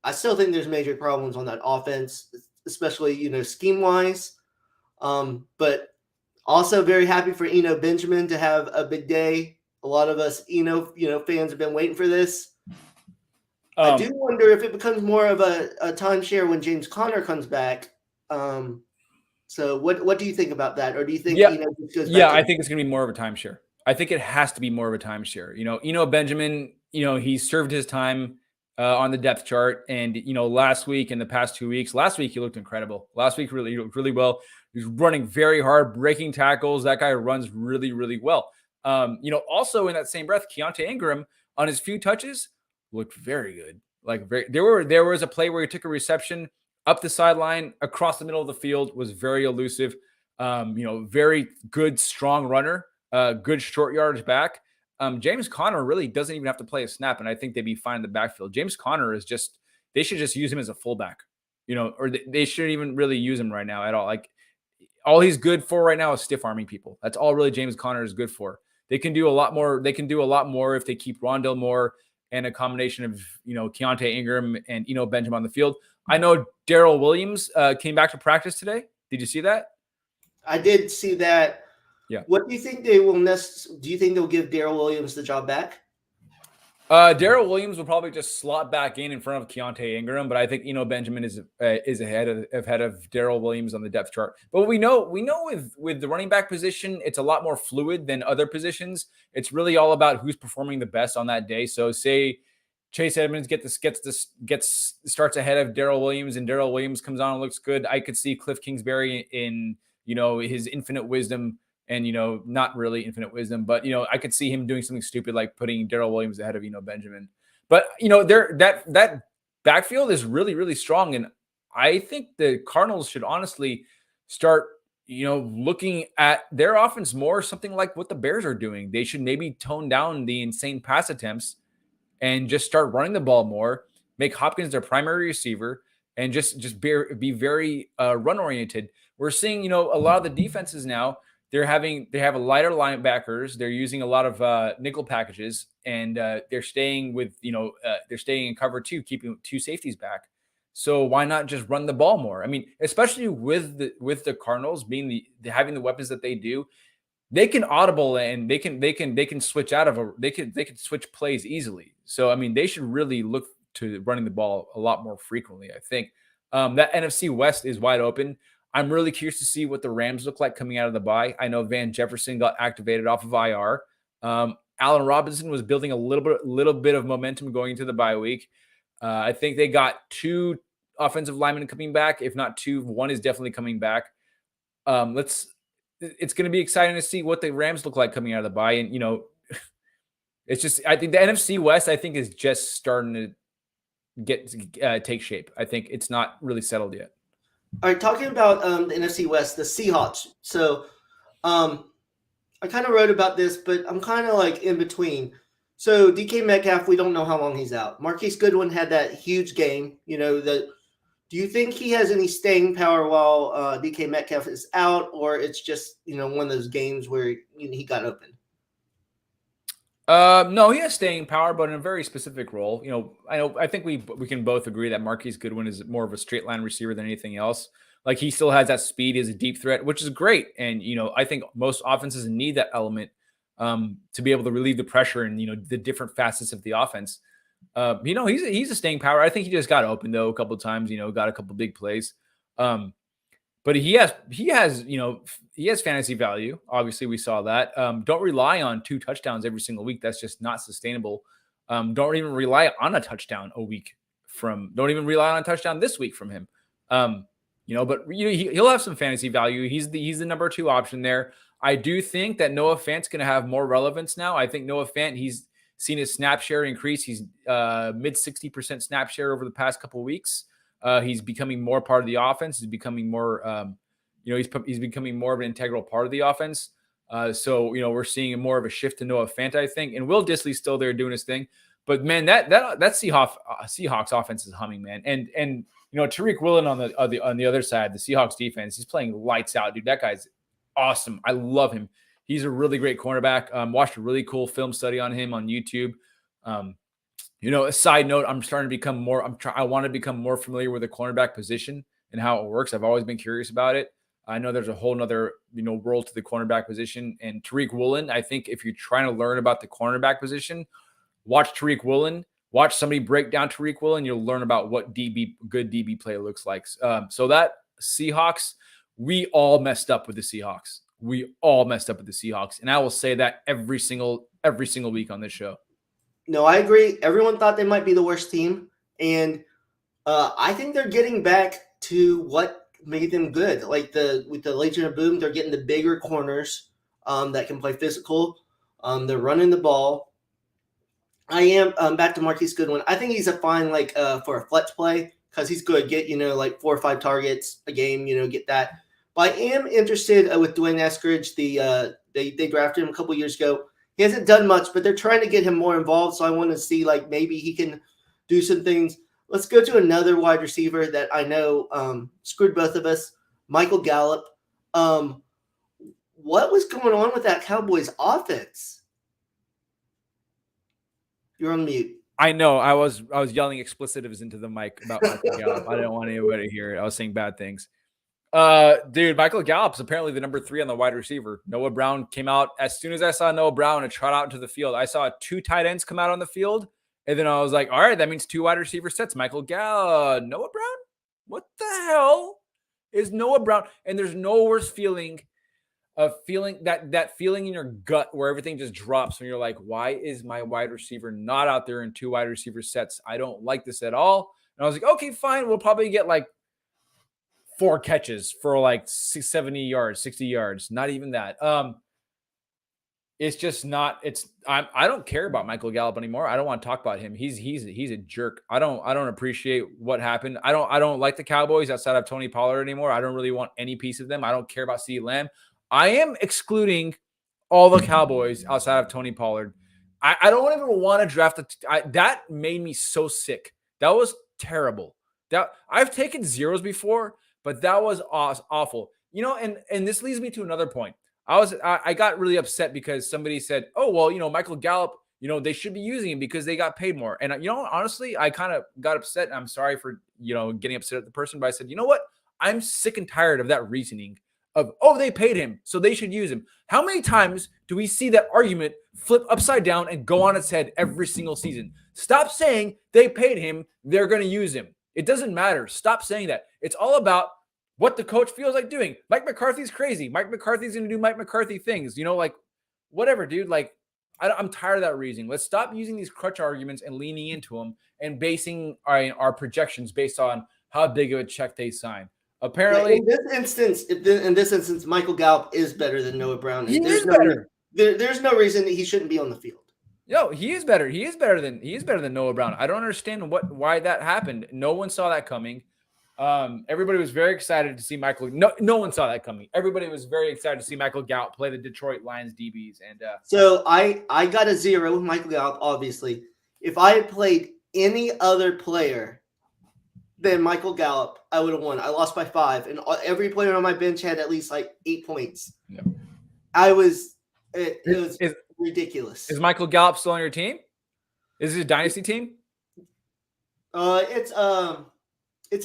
I still think there's major problems on that offense, especially scheme wise. But also very happy for Eno Benjamin to have a big day. A lot of us Eno fans have been waiting for this. I do wonder if it becomes more of a timeshare when James Conner comes back. So what do you think about that? Or do you think Eno just goes back? Yeah, I think it's going to be more of a timeshare. I think it has to be more of a timeshare. Eno Benjamin, he served his time on the depth chart. And, last week and the past 2 weeks, last week he looked incredible. Last week he looked really well. He's running very hard, breaking tackles. That guy runs really, really well. Also in that same breath, Keontae Ingram on his few touches looked very good. There was a play where he took a reception up the sideline, across the middle of the field, was very elusive. Very good, strong runner, good short yardage back. James Conner really doesn't even have to play a snap, and I think they'd be fine in the backfield. James Conner they should just use him as a fullback, or they shouldn't even really use him right now at all. Like, all he's good for right now is stiff arming people. That's all really James Conner is good for. They can do a lot more. They can do a lot more if they keep Rondale Moore and a combination of, Keontae Ingram and Eno Benjamin on the field. I know Darrell Williams came back to practice today. Did you see that? I did see that. Yeah. What do you think they will do you think they'll give Darrell Williams the job back? Darrell Williams will probably just slot back in front of Keontae Ingram, but I think Eno Benjamin is ahead of Darrell Williams on the depth chart. But we know with the running back position, it's a lot more fluid than other positions. It's really all about who's performing the best on that day. So say Chase Edmonds starts ahead of Darrell Williams, and Darrell Williams comes on and looks good. I could see Cliff Kingsbury in his infinite wisdom. And, not really infinite wisdom, but, I could see him doing something stupid like putting Darrell Williams ahead of, Benjamin. But, that backfield is really, really strong. And I think the Cardinals should honestly start, looking at their offense more something like what the Bears are doing. They should maybe tone down the insane pass attempts and just start running the ball more, make Hopkins their primary receiver, and just be very run-oriented. We're seeing, a lot of the defenses now, they have a lighter linebackers. They're using a lot of nickel packages, and they're staying in cover two, keeping two safeties back. So why not just run the ball more? I mean, especially with the Cardinals being having the weapons that they do, they can audible and they can switch they can switch plays easily. So I mean, they should really look to running the ball a lot more frequently. I think that NFC West is wide open. I'm really curious to see what the Rams look like coming out of the bye. I know Van Jefferson got activated off of IR. Allen Robinson was building a little bit of momentum going into the bye week. I think they got 2 offensive linemen coming back. If not 2, one is definitely coming back. It's going to be exciting to see what the Rams look like coming out of the bye. And, it's just, I think the NFC West, is just starting to take shape. I think it's not really settled yet. All right, talking about the NFC West, the Seahawks. So I kind of wrote about this, but I'm kind of like in between. So DK Metcalf, we don't know how long he's out. Marquise Goodwin had that huge game. Do you think he has any staying power while DK Metcalf is out, or it's just, one of those games where he got open? No, he has staying power, but in a very specific role. I think we can both agree that Marquise Goodwin is more of a straight line receiver than anything else. Like, he still has that speed, is a deep threat, which is great. And, I think most offenses need that element to be able to relieve the pressure and, the different facets of the offense. He's a staying power. I think he just got open though a couple of times, got a couple of big plays. But he has fantasy value. Obviously, we saw that. Don't rely on 2 touchdowns every single week. That's just not sustainable. Don't even rely on a touchdown don't even rely on a touchdown this week from him. But he'll have some fantasy value. He's the number 2 option there. I do think that Noah Fant's going to have more relevance now. I think Noah Fant, he's seen his snap share increase. He's mid 60% snap share over the past couple of weeks. He's becoming more part of the offense. He's becoming more, he's becoming more of an integral part of the offense. So we're seeing more of a shift to Noah Fant, I think, and Will Dissly's still there doing his thing. But man, that Seahawks offense is humming, man. And Tariq Woolen on the other side, the Seahawks defense, he's playing lights out, dude. That guy's awesome. I love him. He's a really great cornerback. Watched a really cool film study on him on YouTube. A side note, I'm starting to become more. I want to become more familiar with the cornerback position and how it works. I've always been curious about it. I know there's a whole nother, role to the cornerback position. And Tariq Woolen, I think if you're trying to learn about the cornerback position, watch Tariq Woolen. Watch somebody break down Tariq Woolen. You'll learn about what good DB play looks like. So that Seahawks, we all messed up with the Seahawks. And I will say that every single week on this show. No, I agree. Everyone thought they might be the worst team. And I think they're getting back to what made them good. Like with the Legion of Boom, they're getting the bigger corners that can play physical. They're running the ball. I am back to Marquise Goodwin. I think he's a fine for a flex play because he's good. Get 4 or 5 targets a game. Get that. But I am interested with Dwayne Eskridge. They drafted him a couple years ago. He hasn't done much, but they're trying to get him more involved. So I want to see maybe he can do some things. Let's go to another wide receiver that I know screwed both of us, Michael Gallup. What was going on with that Cowboys offense? You're on mute. I know. I was yelling explicitives into the mic about Michael Gallup. I didn't want anybody to hear it. I was saying bad things. Dude, Michael Gallup's apparently the number 3 on the wide receiver. Noah Brown came out. As soon as I saw Noah Brown and trot out into the field, I saw 2 tight ends come out on the field. And then I was like, all right, that means 2 wide receiver sets. Michael Gallup, Noah Brown? What the hell is Noah Brown? And there's no worse feeling of feeling that feeling in your gut where everything just drops when you're like, why is my wide receiver not out there in 2 wide receiver sets? I don't like this at all. And I was like, okay, fine. We'll probably get 4 catches for 70 yards, 60 yards. Not even that. It's just not. I don't care about Michael Gallup anymore. I don't want to talk about him. He's a jerk. I don't appreciate what happened. I don't like the Cowboys outside of Tony Pollard anymore. I don't really want any piece of them. I don't care about CeeDee Lamb. I am excluding all the Cowboys outside of Tony Pollard. I don't even want to draft that made me so sick. That was terrible. That I've taken zeros before, but that was awful. And this leads me to another point. I got really upset because somebody said, oh, well, Michael Gallup, they should be using him because they got paid more. And, honestly, I kind of got upset. And I'm sorry for, getting upset at the person. But I said, you know what? I'm sick and tired of that reasoning of, oh, they paid him, so they should use him. How many times do we see that argument flip upside down and go on its head every single season? Stop saying they paid him, they're going to use him. It doesn't matter. Stop saying that. It's all about what the coach feels like doing. Mike McCarthy's crazy. Mike McCarthy's going to do Mike McCarthy things. Whatever, dude. I'm tired of that reasoning. Let's stop using these crutch arguments and leaning into them and basing our projections based on how big of a check they sign. Apparently, in this instance, Michael Gallup is better than Noah Brown. He is better. There's no reason that he shouldn't be on the field. No, he is better. He is better than Noah Brown. I don't understand why that happened. No one saw that coming. Everybody was very excited to see Michael. No one saw that coming. Everybody was very excited to see Michael Gallup play the Detroit Lions DBs. And so I got a 0 with Michael Gallup. Obviously, if I had played any other player than Michael Gallup, I would have won. I lost by 5, and every player on my bench had at least 8 points. Yep. It was ridiculous. Is Michael Gallup still on your team? Is it a dynasty team? It's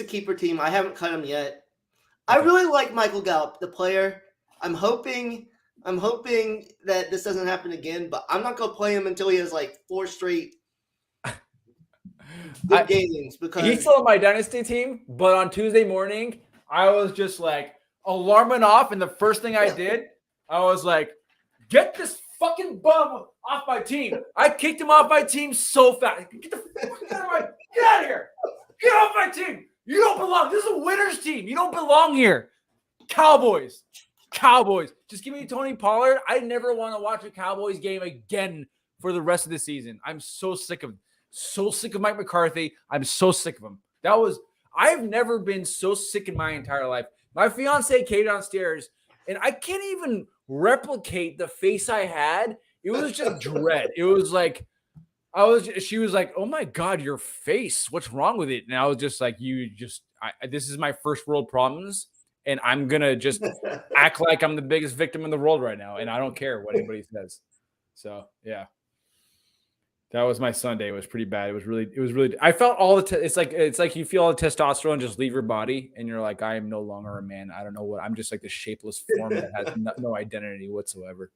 a keeper team. I haven't cut him yet. I really like Michael Gallup, the player. I'm hoping that this doesn't happen again, but I'm not gonna play him until he has 4 straight good games, because he's still on my dynasty team. But on Tuesday morning, I was just alarming off, and the first thing I did, I was like, "Get this fucking bum off my team!" I kicked him off my team so fast. Get out of here! Get off my team! You don't belong. This is a winner's team. You don't belong here. Cowboys. Just give me Tony Pollard. I never want to watch a Cowboys game again for the rest of the season. I'm so sick of Mike McCarthy. I'm so sick of him. I've never been so sick in my entire life. My fiance came downstairs, and I can't even replicate the face I had. It was just dread. It was like, she was like, oh my God, your face, what's wrong with it? And I was just like, this is my first world problems. And I'm going to just act like I'm the biggest victim in the world right now. And I don't care what anybody says. So, yeah. That was my Sunday. It was pretty bad. It was really, I felt all the, it's like you feel all the testosterone just leave your body. And you're like, I am no longer a man. I don't know what, I'm just like the shapeless form that has no identity whatsoever.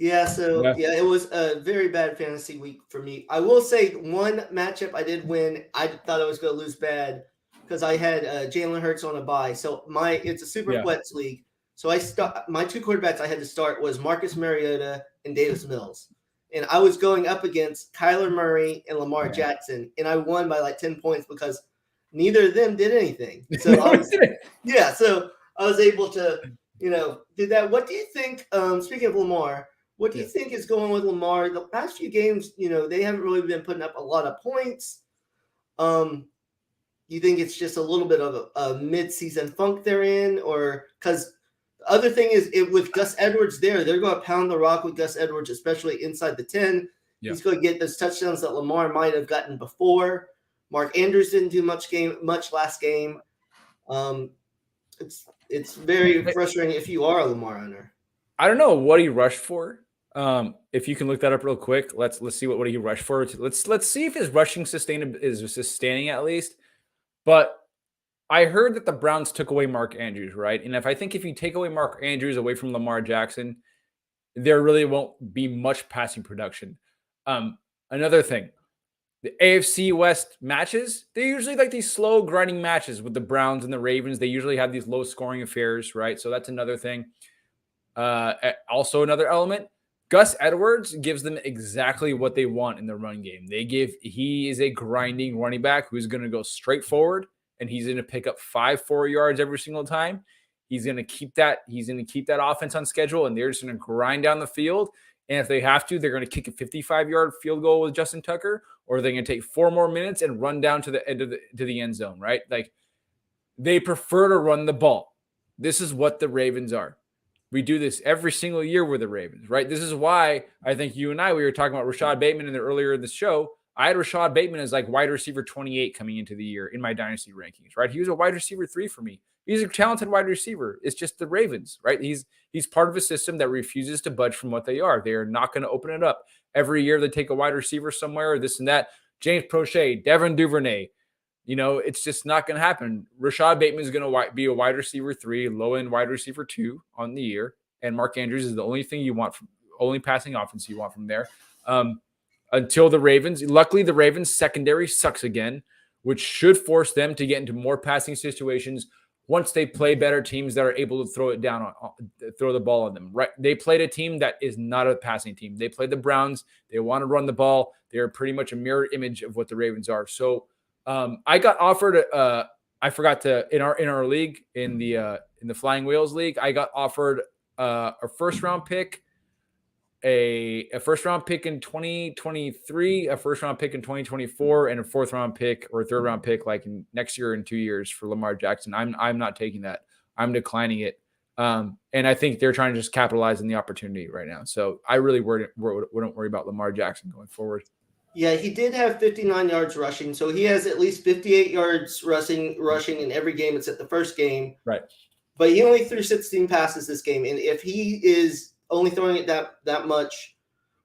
Yeah, so yeah, it was a very bad fantasy week for me. I will say one matchup I did win. I thought I was going to lose bad because I had Jalen Hurts on a bye. So it's a super flex league. So my two quarterbacks I had to start was Marcus Mariota and Davis Mills, and I was going up against Kyler Murray and Lamar Jackson, and I won by like 10 points because neither of them did anything. So so I was able to do that. What do you think? Speaking of Lamar. What do you think is going with Lamar? The past few games, they haven't really been putting up a lot of points. You think it's just a little bit of a mid-season funk they're in? Or because the other thing is with Gus Edwards there, they're going to pound the rock with Gus Edwards, especially inside the 10. Yeah. He's going to get those touchdowns that Lamar might have gotten before. Mark Andrews didn't do much last game. It's very frustrating if you are a Lamar owner. I don't know what he rushed for. If you can look that up real quick, let's see what he rushed for. Let's see if his rushing is sustaining at least. But I heard that the Browns took away Mark Andrews, right? And if you take away Mark Andrews away from Lamar Jackson, there really won't be much passing production. Another thing, the AFC West matches, they're usually like these slow grinding matches with the Browns and the Ravens. They usually have these low scoring affairs, right? So that's another thing. Also another element. Gus Edwards gives them exactly what they want in the run game. He is a grinding running back who's going to go straight forward, and he's going to pick up 5-4 yards every single time. He's going to keep that offense on schedule, and they're just going to grind down the field. And if they have to, they're going to kick a 55-yard field goal with Justin Tucker, or they're going to take 4 more minutes and run down to the end of the end zone, right? Like, they prefer to run the ball. This is what the Ravens are. We do this every single year with the Ravens, right? This is why I think we were talking about Rashad Bateman earlier in the show. I had Rashad Bateman as like wide receiver 28 coming into the year in my dynasty rankings, right? He was a wide receiver 3 for me. He's a talented wide receiver. It's just the Ravens, right? He's part of a system that refuses to budge from what they are. They are not going to open it up. Every year they take a wide receiver somewhere, or this and that. James Prochet, Devin Duvernay. It's just not going to happen. Rashad Bateman is going to be a wide receiver 3, low-end wide receiver 2 on the year. And Mark Andrews is the only thing you want only passing offense you want from there. Until the Ravens. Luckily, the Ravens secondary sucks again, which should force them to get into more passing situations once they play better teams that are able to throw the ball on them. Right? They played a team that is not a passing team. They played the Browns. They want to run the ball. They are pretty much a mirror image of what the Ravens are. So I got offered. I forgot to in our league in the Flying Whales League. I got offered a first round pick, a first round pick in 2023, a first round pick in 2024, and a fourth round pick or a third round pick like next year in 2 years for Lamar Jackson. I'm not taking that. I'm declining it. And I think they're trying to just capitalize on the opportunity right now. So I really wouldn't worry about Lamar Jackson going forward. Yeah, he did have 59 yards rushing, so he has at least 58 yards rushing in every game except the first game. Right. But he only threw 16 passes this game, and if he is only throwing it that much,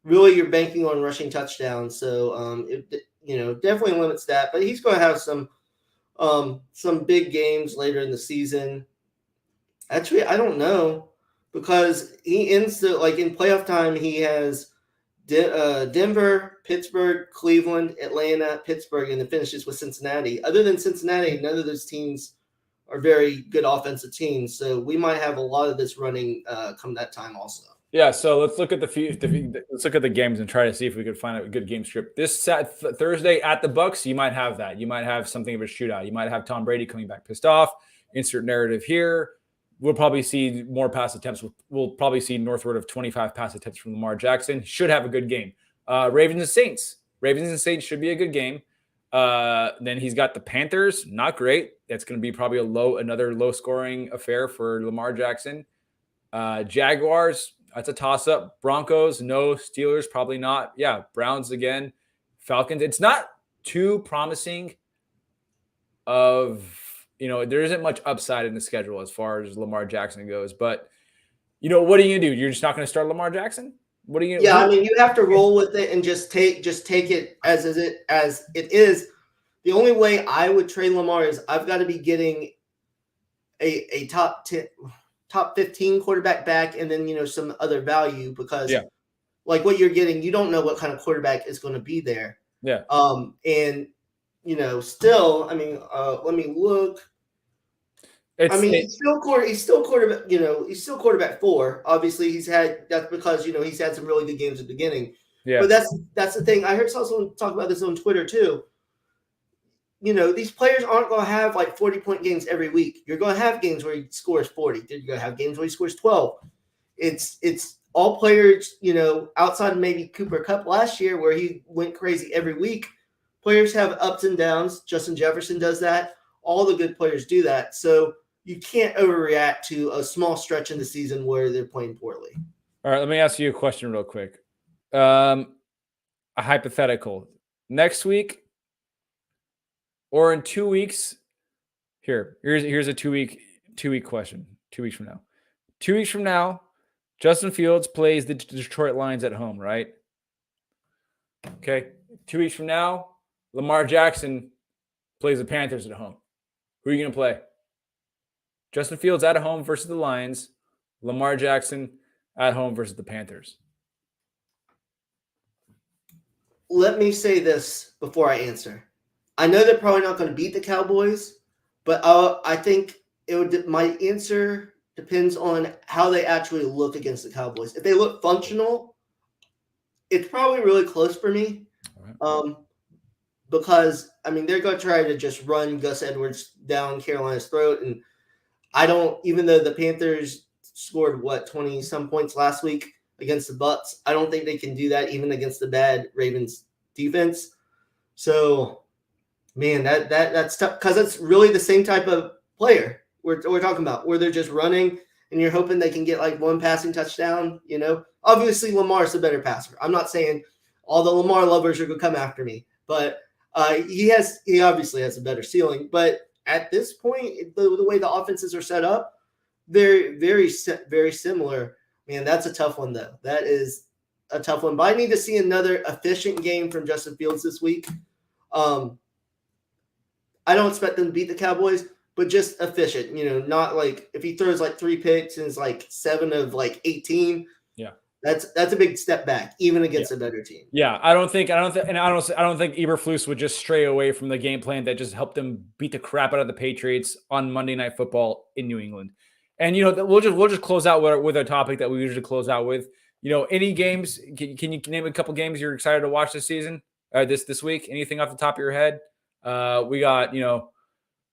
really you're banking on rushing touchdowns. So it definitely limits that. But he's going to have some big games later in the season. Actually, I don't know, because he ends in playoff time. He has Denver, Pittsburgh, Cleveland, Atlanta, Pittsburgh, and then finishes with Cincinnati. Other than Cincinnati, none of those teams are very good offensive teams. So we might have a lot of this running come that time also. Yeah, so let's look at let's look at the games and try to see if we could find a good game script. This Thursday at the Bucks, you might have that. You might have something of a shootout. You might have Tom Brady coming back pissed off. Insert narrative here. We'll probably see more pass attempts. We'll probably see northward of 25 pass attempts from Lamar Jackson. Should have a good game. Ravens and Saints. Ravens and Saints should be a good game. Then he's got the Panthers. Not great. That's going to be probably another low-scoring affair for Lamar Jackson. Jaguars, that's a toss-up. Broncos, no. Steelers, probably not. Yeah, Browns again. Falcons. It's not too promising there isn't much upside in the schedule as far as Lamar Jackson goes. But, what are you going to do? You're just not going to start Lamar Jackson? What are you Yeah, I mean, you have to roll with it and just take it as it is. The only way I would trade Lamar is I've got to be getting a top 10, top 15 quarterback back, and then some other value, because like what you're getting, you don't know what kind of quarterback is going to be there. Yeah. And still, I mean, let me look. He's still quarterback. He's still quarterback 4. Obviously, that's because he's had some really good games at the beginning. Yeah. But that's the thing. I heard someone talk about this on Twitter too. These players aren't going to have like 40-point games every week. You're going to have games where he scores 40. You're going to have games where he scores 12. It's all players, outside of maybe Cooper Kupp last year where he went crazy every week. Players have ups and downs. Justin Jefferson does that. All the good players do that. So you can't overreact to a small stretch in the season where they're playing poorly. All right, let me ask you a question real quick. A hypothetical. Next week or in 2 weeks, here's a 2 week question. 2 weeks from now. 2 weeks from now, Justin Fields plays the Detroit Lions at home, right? Okay. 2 weeks from now, Lamar Jackson plays the Panthers at home. Who are you going to play? Justin Fields at home versus the Lions. Lamar Jackson at home versus the Panthers. Let me say this before I answer. I know they're probably not going to beat the Cowboys, but I think my answer depends on how they actually look against the Cowboys. If they look functional, it's probably really close for me. Right. Because, I mean, they're going to try to just run Gus Edwards down Carolina's throat. And even though the Panthers scored, 20-some points last week against the Bucs, I don't think they can do that even against the bad Ravens defense. So, man, that's tough, because it's really the same type of player we're talking about, where they're just running and you're hoping they can get like one passing touchdown. Obviously Lamar's the better passer. I'm not saying all the Lamar lovers are going to come after me, but he obviously has a better ceiling. But at this point, the way the offenses are set up, they're very, very similar. Man, that's a tough one, though. That is a tough one. But I need to see another efficient game from Justin Fields this week. I don't expect them to beat the Cowboys, but just efficient. Not like if he throws like 3 picks and it's like 7 of like 18. Yeah. That's a big step back, even against a better team. Yeah, I don't think Eberflus would just stray away from the game plan that just helped them beat the crap out of the Patriots on Monday Night Football in New England. And we'll just close out with our topic that we usually close out with. Any games? Can you name a couple games you're excited to watch this season? This week? Anything off the top of your head?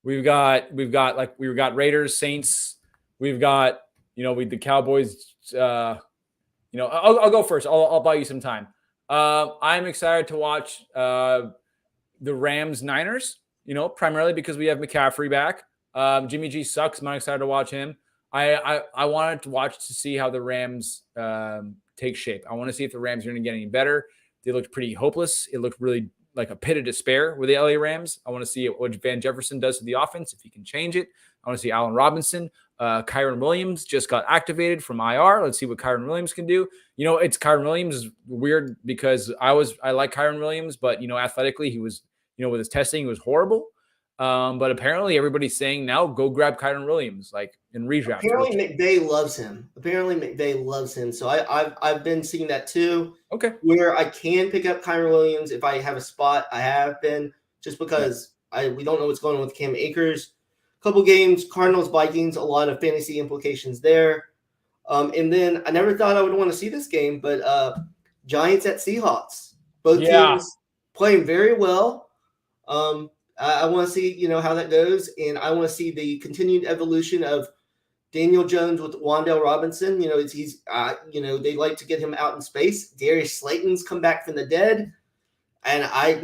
We've got Raiders, Saints. We've got the Cowboys. I'll go first. I'll buy you some time. I'm excited to watch the Rams Niners, primarily because we have McCaffrey back. Jimmy G sucks. I'm not excited to watch him. I wanted to watch to see how the Rams take shape. I want to see if the Rams are going to get any better. They looked pretty hopeless. It looked really like a pit of despair with the LA Rams. I want to see what Van Jefferson does to the offense, if he can change it. I want to see Allen Robinson. Kyron Williams just got activated from IR. Let's see what Kyron Williams can do. It's Kyron Williams is weird because I like Kyron Williams, but athletically he was, with his testing, he was horrible. But apparently everybody's saying now go grab Kyron Williams, like in redraft. Apparently McVay loves him. So I've been seeing that too. Okay. Where I can pick up Kyron Williams if I have a spot. I have been, just because we don't know what's going on with Cam Akers. Couple games, Cardinals, Vikings, a lot of fantasy implications there. And then I never thought I would want to see this game, but Giants at Seahawks. Both teams playing very well. I want to see, how that goes, and I want to see the continued evolution of Daniel Jones with Wan'Dale Robinson. He's they like to get him out in space. Darius Slayton's come back from the dead, and I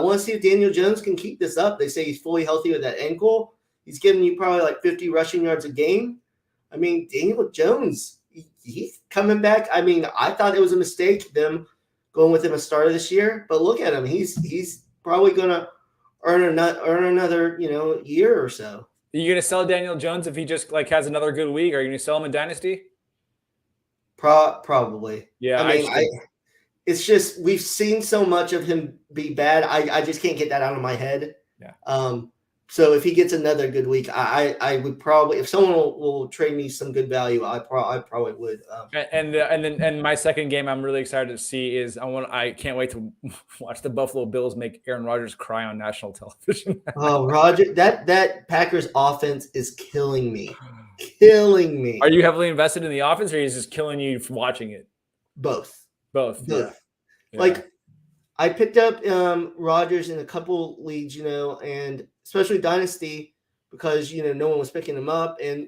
want to see if Daniel Jones can keep this up. They say he's fully healthy with that ankle. He's giving you probably like 50 rushing yards a game. I mean, Daniel Jones, he's coming back. I mean, I thought it was a mistake them going with him a start of this year, but look at him. He's probably gonna earn another year or so. Are you gonna sell Daniel Jones if he just like has another good week? Are you gonna sell him in Dynasty? Probably. Yeah, I mean, it's just we've seen so much of him be bad. I just can't get that out of my head. Yeah. So if he gets another good week, I would probably, if someone will trade me some good value, I probably would. And my second game I'm really excited to see is I can't wait to watch the Buffalo Bills make Aaron Rodgers cry on national television. Oh, Roger, that Packers offense is killing me. Killing me. Are you heavily invested in the offense, or is just killing you from watching it? Both. Yeah. Like I picked up Rodgers in a couple leagues, and especially Dynasty because no one was picking him up, and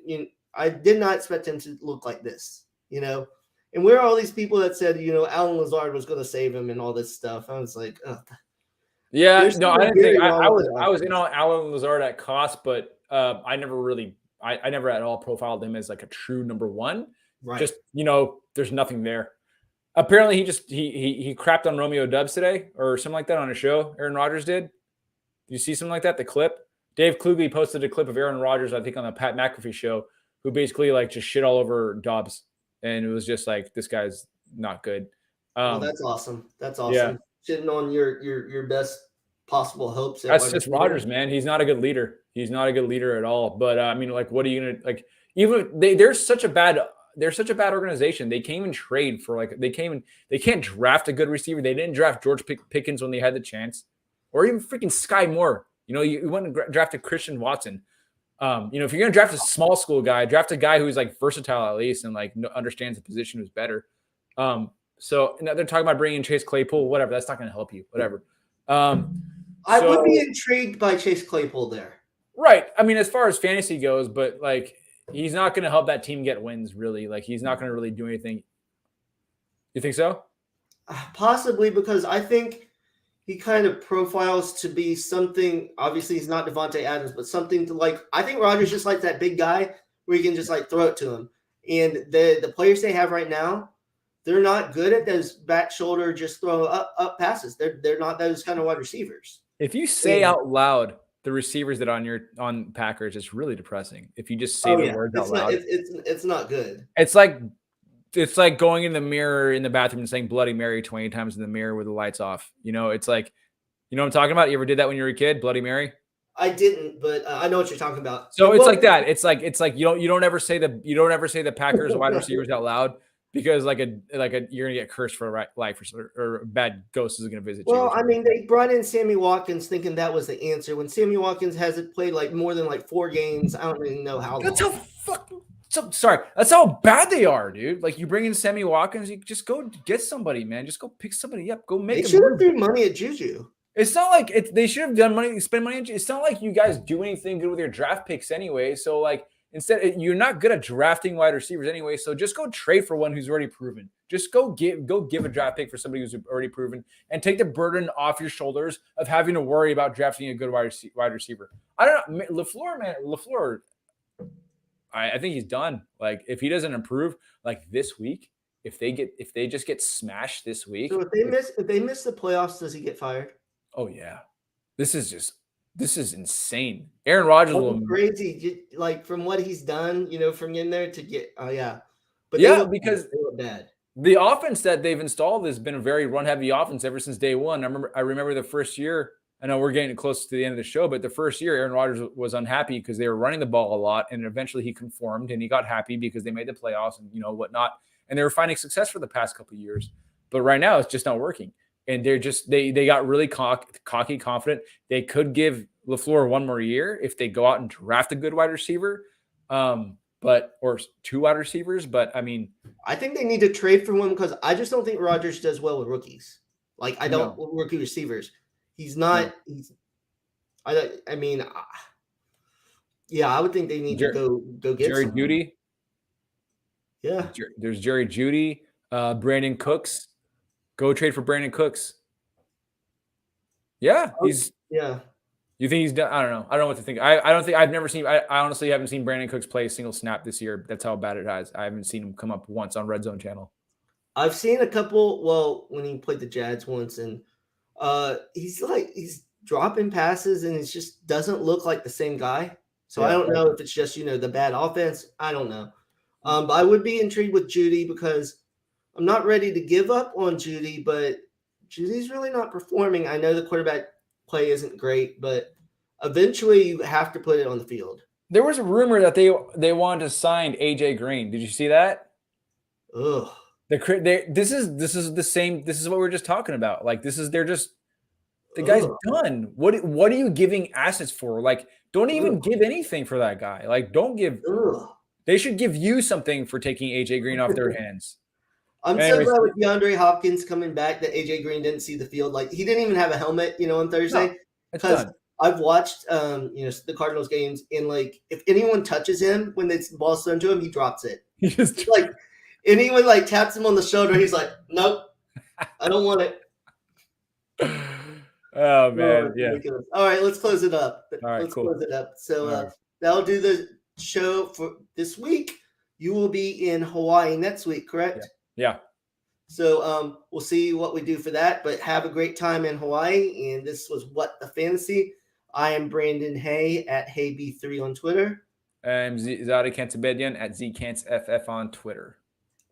I did not expect him to look like this, And where are all these people that said Alan Lazard was going to save him and all this stuff? I was like, oh. Yeah, no, I didn't think I was in on Alan Lazard at cost, but I never at all profiled him as like a true number one. Right. Just there's nothing there. Apparently, he crapped on Romeo Dubs today or something like that on a show. Aaron Rodgers did. You see something like that? The clip. Dave Klugely posted a clip of Aaron Rodgers, I think, on the Pat McAfee show, who basically like just shit all over Dobbs, and it was just like, this guy's not good. That's awesome. That's awesome. Yeah. Shitting on your best possible hopes. That's just Rodgers, man. He's not a good leader. He's not a good leader at all. But I mean, like, what are you gonna like? Even they're such a bad organization. They can't even trade for they can't draft a good receiver. They didn't draft George Pickens when they had the chance, or even freaking Sky Moore. You went and drafted Christian Watson. If you're gonna draft a small school guy, draft a guy who's like versatile at least and like understands the position who's better. So they're talking about bringing in Chase Claypool, whatever. That's not gonna help you, whatever. I would be intrigued by Chase Claypool there. Right. I mean, as far as fantasy goes, but like, he's not going to help that team get wins, really. Like, he's not going to really do anything. You think so? Possibly, because I think he kind of profiles to be something. Obviously, he's not Devontae Adams, but something to like. I think Rodgers just like that big guy where you can just like throw it to him. And the players they have right now, they're not good at those back shoulder just throw up passes. They're not those kind of wide receivers. If you say out loud the receivers that are on Packers, it's really depressing. If you just say the words out loud, it's not good. It's like going in the mirror in the bathroom and saying Bloody Mary 20 times in the mirror with the lights off. It's like, what I'm talking about? You ever did that when you were a kid? Bloody Mary? I didn't, but I know what you're talking about. So it's like that. It's like you don't ever say the Packers wide receivers out loud. Because you're gonna get cursed for life, or a bad ghost is gonna visit you. Well, I mean, they brought in Sammy Watkins thinking that was the answer. When Sammy Watkins hasn't played like more than like 4 games, I don't even know how long. That's how fucking. Sorry, that's how bad they are, dude. Like, you bring in Sammy Watkins, you just go get somebody, man. Just go pick somebody up. Go make. They should have threw money at JuJu. It's not like they should have done money, spend money. It's not like you guys do anything good with your draft picks anyway. So like. Instead, you're not good at drafting wide receivers anyway, so just go trade for one who's already proven. Just go give a draft pick for somebody who's already proven, and take the burden off your shoulders of having to worry about drafting a good wide receiver. I don't know, LaFleur. I think he's done. Like, if he doesn't improve, like this week, if they just get smashed this week. So if they miss the playoffs, does he get fired? Oh yeah, this is insane. Aaron Rodgers will crazy, like from what he's done, from in there to get. Oh yeah, but because they look bad. The offense that they've installed has been a very run-heavy offense ever since day one. I remember the first year. I know we're getting close to the end of the show, but the first year, Aaron Rodgers was unhappy because they were running the ball a lot, and eventually he conformed and he got happy because they made the playoffs and whatnot, and they were finding success for the past couple of years. But right now, it's just not working. And they got really cocky, confident. They could give LaFleur one more year if they go out and draft a good wide receiver, or 2 wide receivers. But I mean, I think they need to trade for one because I just don't think Rodgers does well with rookies. Like I don't rookie receivers. He's not. I mean, I would think they need to go get Jerry Jeudy. Yeah, there's Jerry Jeudy, Brandon Cooks. Go trade for Brandon Cooks. Yeah, You think he's done? I don't know. I don't know what to think. I don't think I've never seen. I honestly haven't seen Brandon Cooks play a single snap this year. That's how bad it has. I haven't seen him come up once on Red Zone channel. I've seen a couple. Well, when he played the Jags once, and he's dropping passes, and it just doesn't look like the same guy. So I don't know if it's just the bad offense. I don't know. But I would be intrigued with Judy because I'm not ready to give up on Judy, but Judy's really not performing. I know the quarterback play isn't great, but eventually you have to put it on the field. There was a rumor that they wanted to sign AJ Green. Did you see that? Ugh. This is the same. This is what we were just talking about. Like they're just the guy's done. What are you giving assets for? Like, don't even give anything for that guy. Like, don't give. They should give you something for taking AJ Green off their hands. I'm so glad with DeAndre Hopkins coming back that AJ Green didn't see the field. Like, he didn't even have a helmet, on Thursday. Because I've watched, the Cardinals games, and like, if anyone touches him when the ball's thrown to him, he drops it. He just like anyone like taps him on the shoulder, he's like, nope, I don't want it. Oh man, yeah. Ridiculous. All right, let's close it up. All right, let's cool. close it up. So that'll do the show for this week. You will be in Hawaii next week, correct? Yeah. So we'll see what we do for that. But have a great time in Hawaii. And this was What the Fantasy. I am Brandon Hay at HeyB3 on Twitter. I'm Zareh Kantabedian at ZKantsFF on Twitter.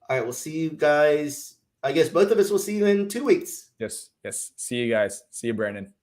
All right, we'll see you guys. I guess both of us will see you in 2 weeks. Yes. See you guys. See you, Brandon.